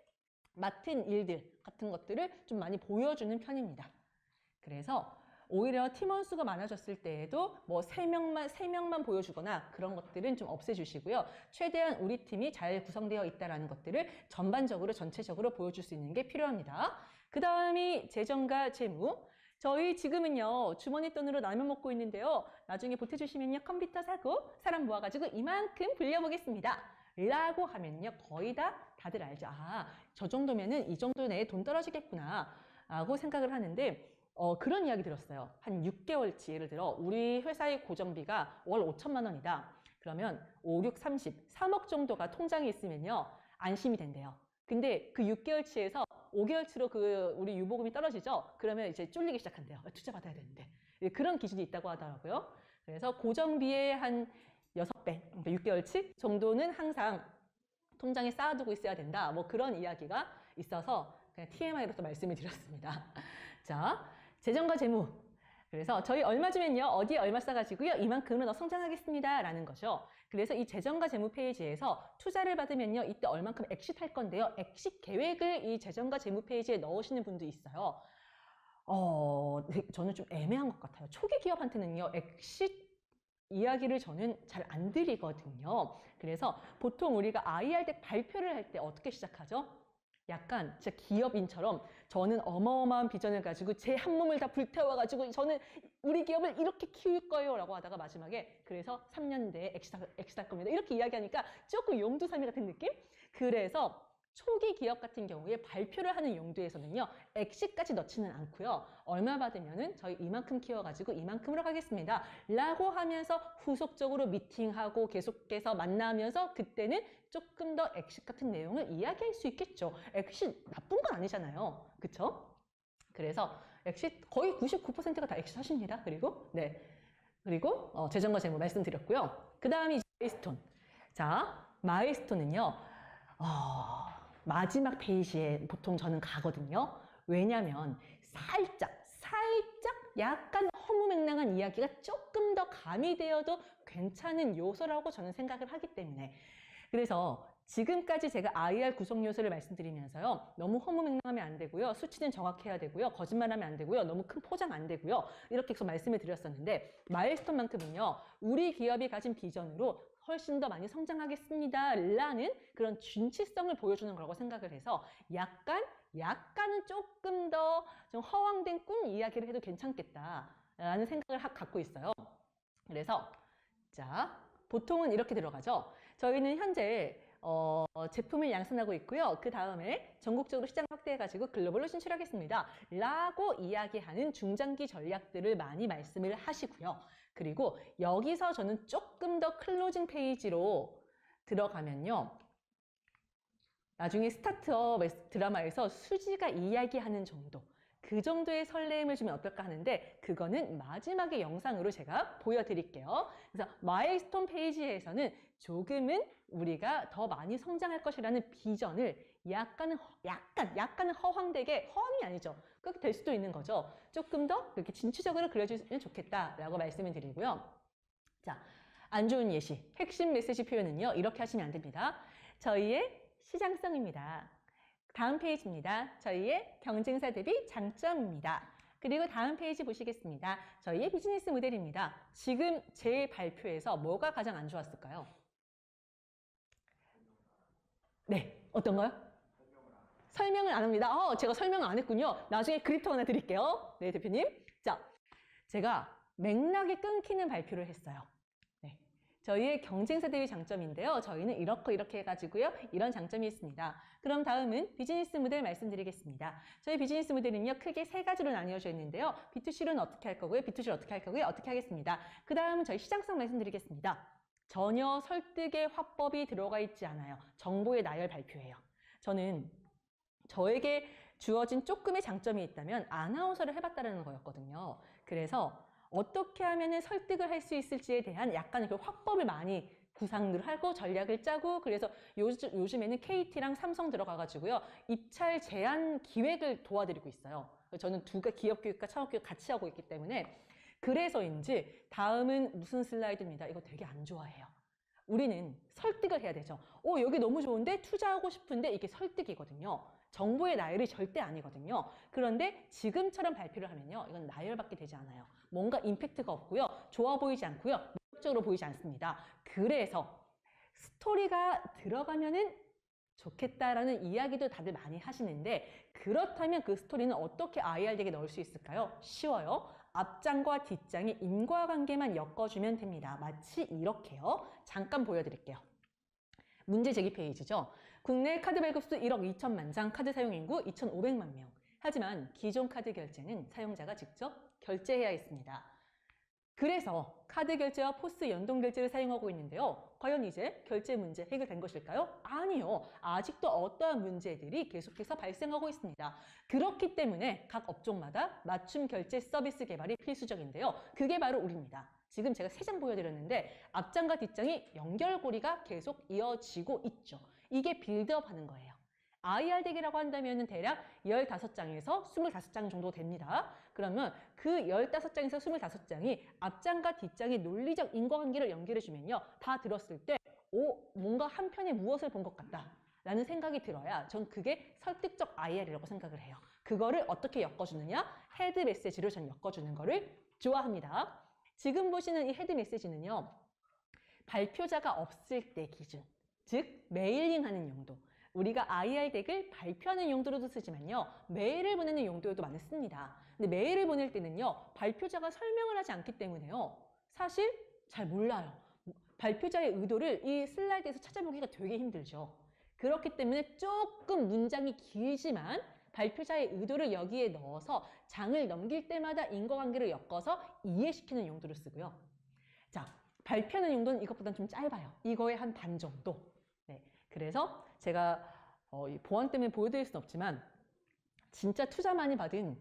맡은 일들 같은 것들을 좀 많이 보여주는 편입니다. 그래서 오히려 팀원 수가 많아졌을 때에도 뭐 3명만 보여주거나 그런 것들은 좀 없애주시고요. 최대한 우리 팀이 잘 구성되어 있다는 것들을 전반적으로, 전체적으로 보여줄 수 있는 게 필요합니다. 그 다음이 재정과 재무. 저희 지금은요, 주머니 돈으로 라면 먹고 있는데요. 나중에 보태주시면요, 컴퓨터 사고 사람 모아가지고 이만큼 불려보겠습니다. 라고 하면요, 거의 다들 알죠. 저 정도면은 이 정도 내에 돈 떨어지겠구나 라고 생각을 하는데 그런 이야기 들었어요. 한 6개월치 예를 들어 우리 회사의 고정비가 월 5천만 원이다. 그러면 5, 6, 30, 3억 정도가 통장에 있으면요, 안심이 된대요. 근데 그 6개월치에서 5개월치로 우리 유보금이 떨어지죠? 그러면 이제 쫄리기 시작한대요. 투자 받아야 되는데. 그런 기준이 있다고 하더라고요. 그래서 고정비의 한 6배, 그러니까 6개월치 정도는 항상 통장에 쌓아두고 있어야 된다. 뭐 그런 이야기가 있어서 그냥 TMI로 또 말씀을 드렸습니다. 자, 재정과 재무. 그래서 저희 얼마 주면요, 어디에 얼마 써가지고요, 이만큼은 더 성장하겠습니다 라는 거죠. 그래서 이 재정과 재무 페이지에서 투자를 받으면요, 이때 얼만큼 엑싯할 건데요, 엑싯 계획을 이 재정과 재무 페이지에 넣으시는 분도 있어요. 저는 좀 애매한 것 같아요. 초기 기업한테는요, 엑싯 이야기를 저는 잘 안 드리거든요. 그래서 보통 우리가 IR 때 발표를 할 때 어떻게 시작하죠? 약간 진짜 기업인처럼 저는 어마어마한 비전을 가지고 제 한 몸을 다 불태워가지고 저는 우리 기업을 이렇게 키울 거예요 라고 하다가 마지막에 그래서 3년 내에 엑시트할 겁니다. 이렇게 이야기하니까 조금 용두사미 같은 느낌? 그래서 초기 기업 같은 경우에 발표를 하는 용도에서는요, 엑시트까지 넣지는 않고요, 얼마 받으면은 저희 이만큼 키워가지고 이만큼으로 가겠습니다 라고 하면서 후속적으로 미팅하고 계속해서 만나면서 그때는 조금 더 엑시트 같은 내용을 이야기할 수 있겠죠. 엑시트 나쁜 건 아니잖아요. 그쵸? 그래서 엑시트 거의 99%가 다 엑시트 하십니다. 그리고 재정과 재무 말씀드렸고요. 그 다음이 마일스톤. 자, 마일스톤은요, 마지막 페이지에 보통 저는 가거든요. 왜냐면 살짝 약간 허무맹랑한 이야기가 조금 더 가미되어도 괜찮은 요소라고 저는 생각을 하기 때문에, 그래서 지금까지 제가 IR 구성 요소를 말씀드리면서요, 너무 허무맹랑하면 안 되고요, 수치는 정확해야 되고요, 거짓말하면 안 되고요, 너무 큰 포장 안 되고요, 이렇게 해서 말씀을 드렸었는데, 마일스톤만큼은요, 우리 기업이 가진 비전으로 훨씬 더 많이 성장하겠습니다 라는 그런 준치성을 보여주는 거라고 생각을 해서 약간은 조금 더 좀 허황된 꿈 이야기를 해도 괜찮겠다라는 생각을 갖고 있어요. 그래서 자, 보통은 이렇게 들어가죠. 저희는 현재 제품을 양산하고 있고요. 그 다음에 전국적으로 시장 확대해가지고 글로벌로 진출하겠습니다 라고 이야기하는 중장기 전략들을 많이 말씀을 하시고요. 그리고 여기서 저는 조금 더 클로징 페이지로 들어가면요, 나중에 스타트업 드라마에서 수지가 이야기하는 정도, 그 정도의 설렘을 주면 어떨까 하는데, 그거는 마지막에 영상으로 제가 보여드릴게요. 그래서 마일스톤 페이지에서는 조금은 우리가 더 많이 성장할 것이라는 비전을 약간은 허황되게, 허황이 아니죠, 그렇게 될 수도 있는 거죠. 조금 더 그렇게 진취적으로 그려주면 좋겠다라고 말씀을 드리고요. 자, 안 좋은 예시, 핵심 메시지 표현은요, 이렇게 하시면 안 됩니다. 저희의 시장성입니다. 다음 페이지입니다. 저희의 경쟁사 대비 장점입니다. 그리고 다음 페이지 보시겠습니다. 저희의 비즈니스 모델입니다. 지금 제 발표에서 뭐가 가장 안 좋았을까요? 네, 어떤가요? 설명을 안 합니다. 제가 설명을 안 했군요. 나중에 그래프 하나 드릴게요. 네, 대표님. 자, 제가 맥락이 끊기는 발표를 했어요. 네, 저희의 경쟁사 대비 장점인데요. 저희는 이렇게 해가지고요, 이런 장점이 있습니다. 그럼 다음은 비즈니스 모델 말씀드리겠습니다. 저희 비즈니스 모델은요, 크게 세 가지로 나뉘어져 있는데요. B2C로는 어떻게 할 거고요, B2C를 어떻게 할 거고요, 어떻게 하겠습니다. 그 다음은 저희 시장성 말씀드리겠습니다. 전혀 설득의 화법이 들어가 있지 않아요. 정보의 나열 발표예요. 저는 저에게 주어진 조금의 장점이 있다면 아나운서를 해봤다는 거였거든요. 그래서 어떻게 하면 설득을 할 수 있을지에 대한 약간 그 화법을 많이 구상을 하고 전략을 짜고, 그래서 요즘에는 KT랑 삼성 들어가가지고요, 입찰 제한 기획을 도와드리고 있어요. 저는 기업 교육과 창업 교육 같이 하고 있기 때문에, 그래서인지 다음은 무슨 슬라이드입니다. 이거 되게 안 좋아해요. 우리는 설득을 해야 되죠. 여기 너무 좋은데 투자하고 싶은데, 이게 설득이거든요. 정보의 나열이 절대 아니거든요. 그런데 지금처럼 발표를 하면요, 이건 나열밖에 되지 않아요. 뭔가 임팩트가 없고요, 좋아 보이지 않고요, 매력적으로 보이지 않습니다. 그래서 스토리가 들어가면은 좋겠다라는 이야기도 다들 많이 하시는데, 그렇다면 그 스토리는 어떻게 IR에게 넣을 수 있을까요? 쉬워요. 앞장과 뒷장의 인과관계만 엮어주면 됩니다. 마치 이렇게요. 잠깐 보여드릴게요. 문제 제기 페이지죠. 국내 카드 발급 수 1억 2천만 장, 카드 사용 인구 2,500만 명. 하지만 기존 카드 결제는 사용자가 직접 결제해야 했습니다. 그래서 카드 결제와 포스 연동 결제를 사용하고 있는데요. 과연 이제 결제 문제 해결된 것일까요? 아니요. 아직도 어떠한 문제들이 계속해서 발생하고 있습니다. 그렇기 때문에 각 업종마다 맞춤 결제 서비스 개발이 필수적인데요. 그게 바로 우리입니다. 지금 제가 3장 보여드렸는데 앞장과 뒷장이 연결고리가 계속 이어지고 있죠. 이게 빌드업 하는 거예요. IR 덱이라고 한다면 대략 15장에서 25장 정도 됩니다. 그러면 그 15장에서 25장이 앞장과 뒷장의 논리적 인과관계를 연결해주면요. 다 들었을 때 뭔가 한편에 무엇을 본 것 같다 라는 생각이 들어야 전 그게 설득적 IR이라고 생각을 해요. 그거를 어떻게 엮어주느냐? 헤드 메시지로 전 엮어주는 거를 좋아합니다. 지금 보시는 이 헤드 메시지는요. 발표자가 없을 때 기준, 즉 메일링하는 용도. 우리가 IR 덱을 발표하는 용도로도 쓰지만요. 메일을 보내는 용도로도 많이 씁니다. 근데 메일을 보낼 때는요. 발표자가 설명을 하지 않기 때문에요. 사실 잘 몰라요. 발표자의 의도를 이 슬라이드에서 찾아보기가 되게 힘들죠. 그렇기 때문에 조금 문장이 길지만 발표자의 의도를 여기에 넣어서 장을 넘길 때마다 인과관계를 엮어서 이해시키는 용도로 쓰고요. 자, 발표하는 용도는 이것보다는 좀 짧아요. 이거의 한 반 정도. 네, 그래서 제가 보안 때문에 보여드릴 수는 없지만 진짜 투자 많이 받은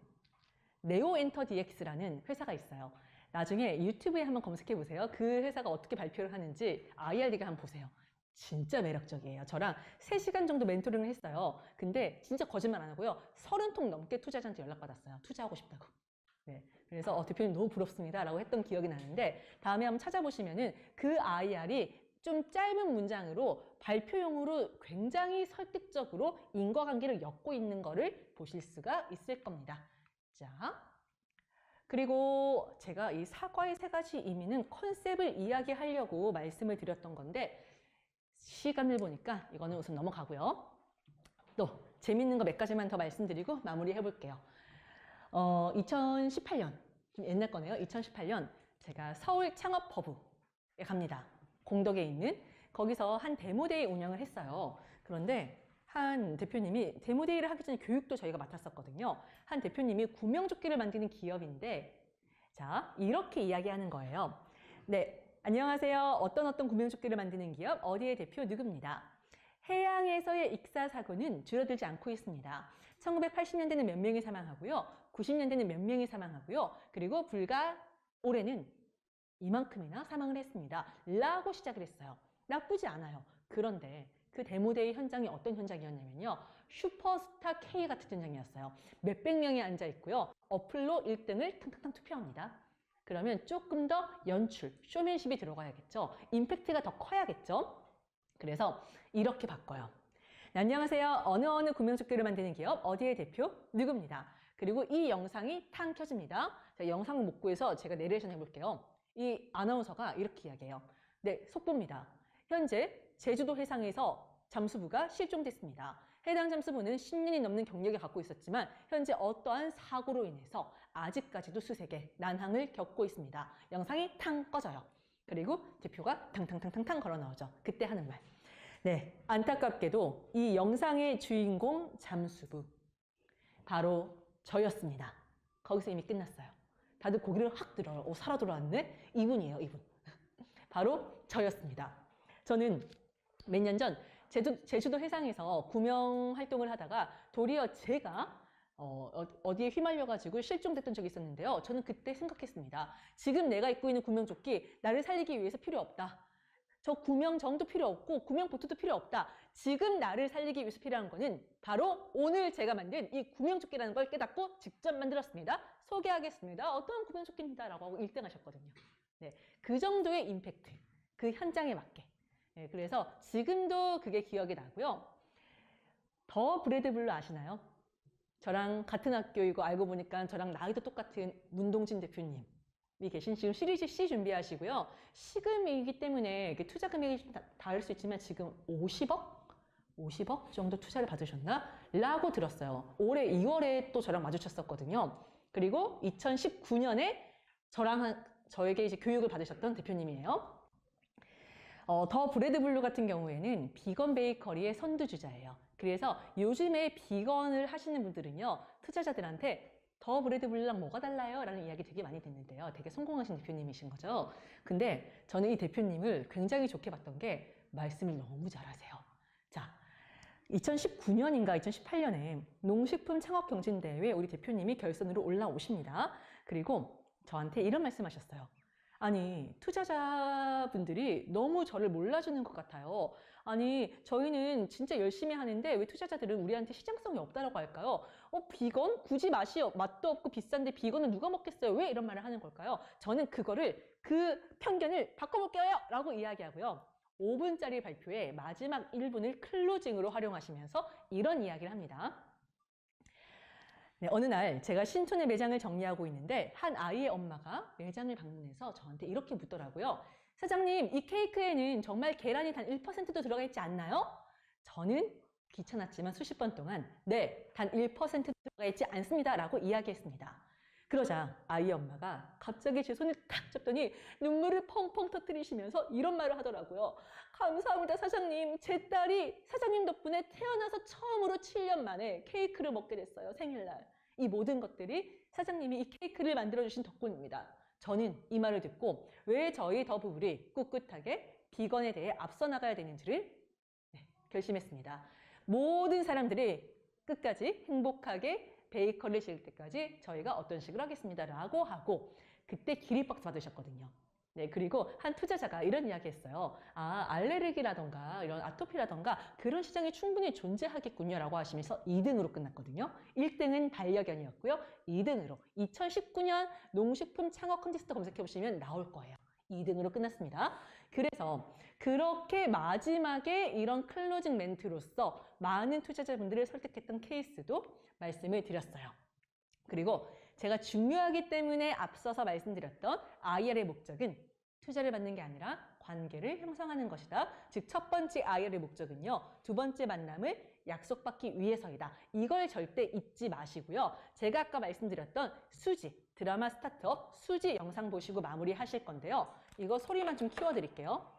네오엔터 DX라는 회사가 있어요. 나중에 유튜브에 한번 검색해 보세요. 그 회사가 어떻게 발표를 하는지 IRD가 한번 보세요. 진짜 매력적이에요. 저랑 3시간 정도 멘토링을 했어요. 근데 진짜 거짓말 안 하고요. 30통 넘게 투자자한테 연락받았어요. 투자하고 싶다고. 네, 그래서 대표님 너무 부럽습니다 라고 했던 기억이 나는데 다음에 한번 찾아보시면은 그 IR이 좀 짧은 문장으로 발표용으로 굉장히 설득적으로 인과관계를 엮고 있는 거를 보실 수가 있을 겁니다. 자, 그리고 제가 이 사과의 3가지 의미는 컨셉을 이야기하려고 말씀을 드렸던 건데 시간을 보니까 이거는 우선 넘어가고요. 또 재밌는 거 몇 가지만 더 말씀드리고 마무리해 볼게요. 2018년, 좀 옛날 거네요. 2018년 제가 서울 창업허브에 갑니다. 공덕에 있는 거기서 한 데모데이 운영을 했어요. 그런데 한 대표님이 데모데이를 하기 전에 교육도 저희가 맡았었거든요. 한 대표님이 구명조끼를 만드는 기업인데 자, 이렇게 이야기하는 거예요. 네, 안녕하세요. 어떤 구명조끼를 만드는 기업 어디의 대표 누구입니다. 해양에서의 익사사고는 줄어들지 않고 있습니다. 1980년대는 몇 명이 사망하고요. 90년대는 몇 명이 사망하고요. 그리고 불과 올해는 이만큼이나 사망을 했습니다. 라고 시작을 했어요. 나쁘지 않아요. 그런데 그 데모데이 현장이 어떤 현장이었냐면요. 슈퍼스타 K 같은 현장이었어요. 몇백 명이 앉아 있고요. 어플로 1등을 탕탕탕 투표합니다. 그러면 조금 더 연출, 쇼맨십이 들어가야겠죠. 임팩트가 더 커야겠죠. 그래서 이렇게 바꿔요. 네, 안녕하세요. 어느 구명조끼를 만드는 기업 어디의 대표 누구입니다. 그리고 이 영상이 탕 켜집니다. 자, 영상 목구에서 제가 내레이션 해볼게요. 이 아나운서가 이렇게 이야기해요. 네, 속보입니다. 현재 제주도 해상에서 잠수부가 실종됐습니다. 해당 잠수부는 10년이 넘는 경력을 갖고 있었지만 현재 어떠한 사고로 인해서 아직까지도 수색에 난항을 겪고 있습니다. 영상이 탕 꺼져요. 그리고 대표가 탕탕탕탕탕 걸어 나오죠. 그때 하는 말. 네, 안타깝게도 이 영상의 주인공 잠수부 바로 저였습니다. 거기서 이미 끝났어요. 다들 고개를 확 들어요. 살아 돌아왔네? 이분이에요, 이분. 바로 저였습니다. 저는 몇 년 전 제주도 해상에서 구명 활동을 하다가 도리어 제가 어디에 휘말려가지고 실종됐던 적이 있었는데요. 저는 그때 생각했습니다. 지금 내가 입고 있는 구명조끼 나를 살리기 위해서 필요 없다. 저 구명정도 필요 없고 구명보트도 필요 없다. 지금 나를 살리기 위해서 필요한 거는 바로 오늘 제가 만든 이 구명조끼라는 걸 깨닫고 직접 만들었습니다. 소개하겠습니다. 어떤 구명조끼입니다. 라고 하고 1등 하셨거든요. 네, 그 정도의 임팩트, 그 현장에 맞게. 네, 그래서 지금도 그게 기억이 나고요. 더 브래드블루 아시나요? 저랑 같은 학교이고 알고 보니까 저랑 나이도 똑같은 문동진 대표님이 계신 지금 시리즈 C 준비하시고요. 시금이기 때문에 투자 금액이 좀 다를 수 있지만 지금 50억 정도 투자를 받으셨나? 라고 들었어요. 올해 2월에 또 저랑 마주쳤었거든요. 그리고 2019년에 저에게 이제 교육을 받으셨던 대표님이에요. 더 브래드블루 같은 경우에는 비건 베이커리의 선두주자예요. 그래서 요즘에 비건을 하시는 분들은요, 투자자들한테 더 브래드블루랑 뭐가 달라요? 라는 이야기 되게 많이 듣는데요. 되게 성공하신 대표님이신 거죠. 근데 저는 이 대표님을 굉장히 좋게 봤던 게 말씀을 너무 잘하세요. 자, 2019년인가 2018년에 농식품 창업경진대회에 우리 대표님이 결선으로 올라오십니다. 그리고 저한테 이런 말씀하셨어요. 아니, 투자자분들이 너무 저를 몰라주는 것 같아요. 아니, 저희는 진짜 열심히 하는데 왜 투자자들은 우리한테 시장성이 없다라고 할까요? 비건? 굳이 맛도 없고 비싼데 비건은 누가 먹겠어요? 왜 이런 말을 하는 걸까요? 저는 그 편견을 바꿔볼게요! 라고 이야기하고요. 5분짜리 발표의 마지막 1분을 클로징으로 활용하시면서 이런 이야기를 합니다. 네, 어느 날 제가 신촌의 매장을 정리하고 있는데 한 아이의 엄마가 매장을 방문해서 저한테 이렇게 묻더라고요. 사장님, 이 케이크에는 정말 계란이 단 1%도 들어가 있지 않나요? 저는 귀찮았지만 수십 번 동안 네, 단 1%도 들어가 있지 않습니다 라고 이야기했습니다. 그러자 아이의 엄마가 갑자기 제 손을 탁 잡더니 눈물을 펑펑 터뜨리시면서 이런 말을 하더라고요. 감사합니다, 사장님. 제 딸이 사장님 덕분에 태어나서 처음으로 7년 만에 케이크를 먹게 됐어요, 생일날. 이 모든 것들이 사장님이 이 케이크를 만들어주신 덕분입니다. 저는 이 말을 듣고 왜 저희 더 부부리 꿋꿋하게 비건에 대해 앞서 나가야 되는지를 결심했습니다. 모든 사람들이 끝까지 행복하게 베이커리를 지을 때까지 저희가 어떤 식으로 하겠습니다 라고 하고 그때 기립박수 받으셨거든요. 네, 그리고 한 투자자가 이런 이야기 했어요. 알레르기라던가 이런 아토피라던가 그런 시장이 충분히 존재하겠군요 라고 하시면서 2등으로 끝났거든요. 1등은 반려견이었고요. 2등으로 2019년 농식품 창업 컨테스트 검색해 보시면 나올 거예요. 2등으로 끝났습니다. 그래서 그렇게 마지막에 이런 클로징 멘트로서 많은 투자자분들을 설득했던 케이스도 말씀을 드렸어요. 그리고 제가 중요하기 때문에 앞서서 말씀드렸던 IR의 목적은 투자를 받는 게 아니라 관계를 형성하는 것이다. 즉 첫 번째 IR의 목적은요. 두 번째 만남을 약속받기 위해서이다. 이걸 절대 잊지 마시고요. 제가 아까 말씀드렸던 수지, 드라마 스타트업 수지 영상 보시고 마무리하실 건데요. 이거 소리만 좀 키워드릴게요.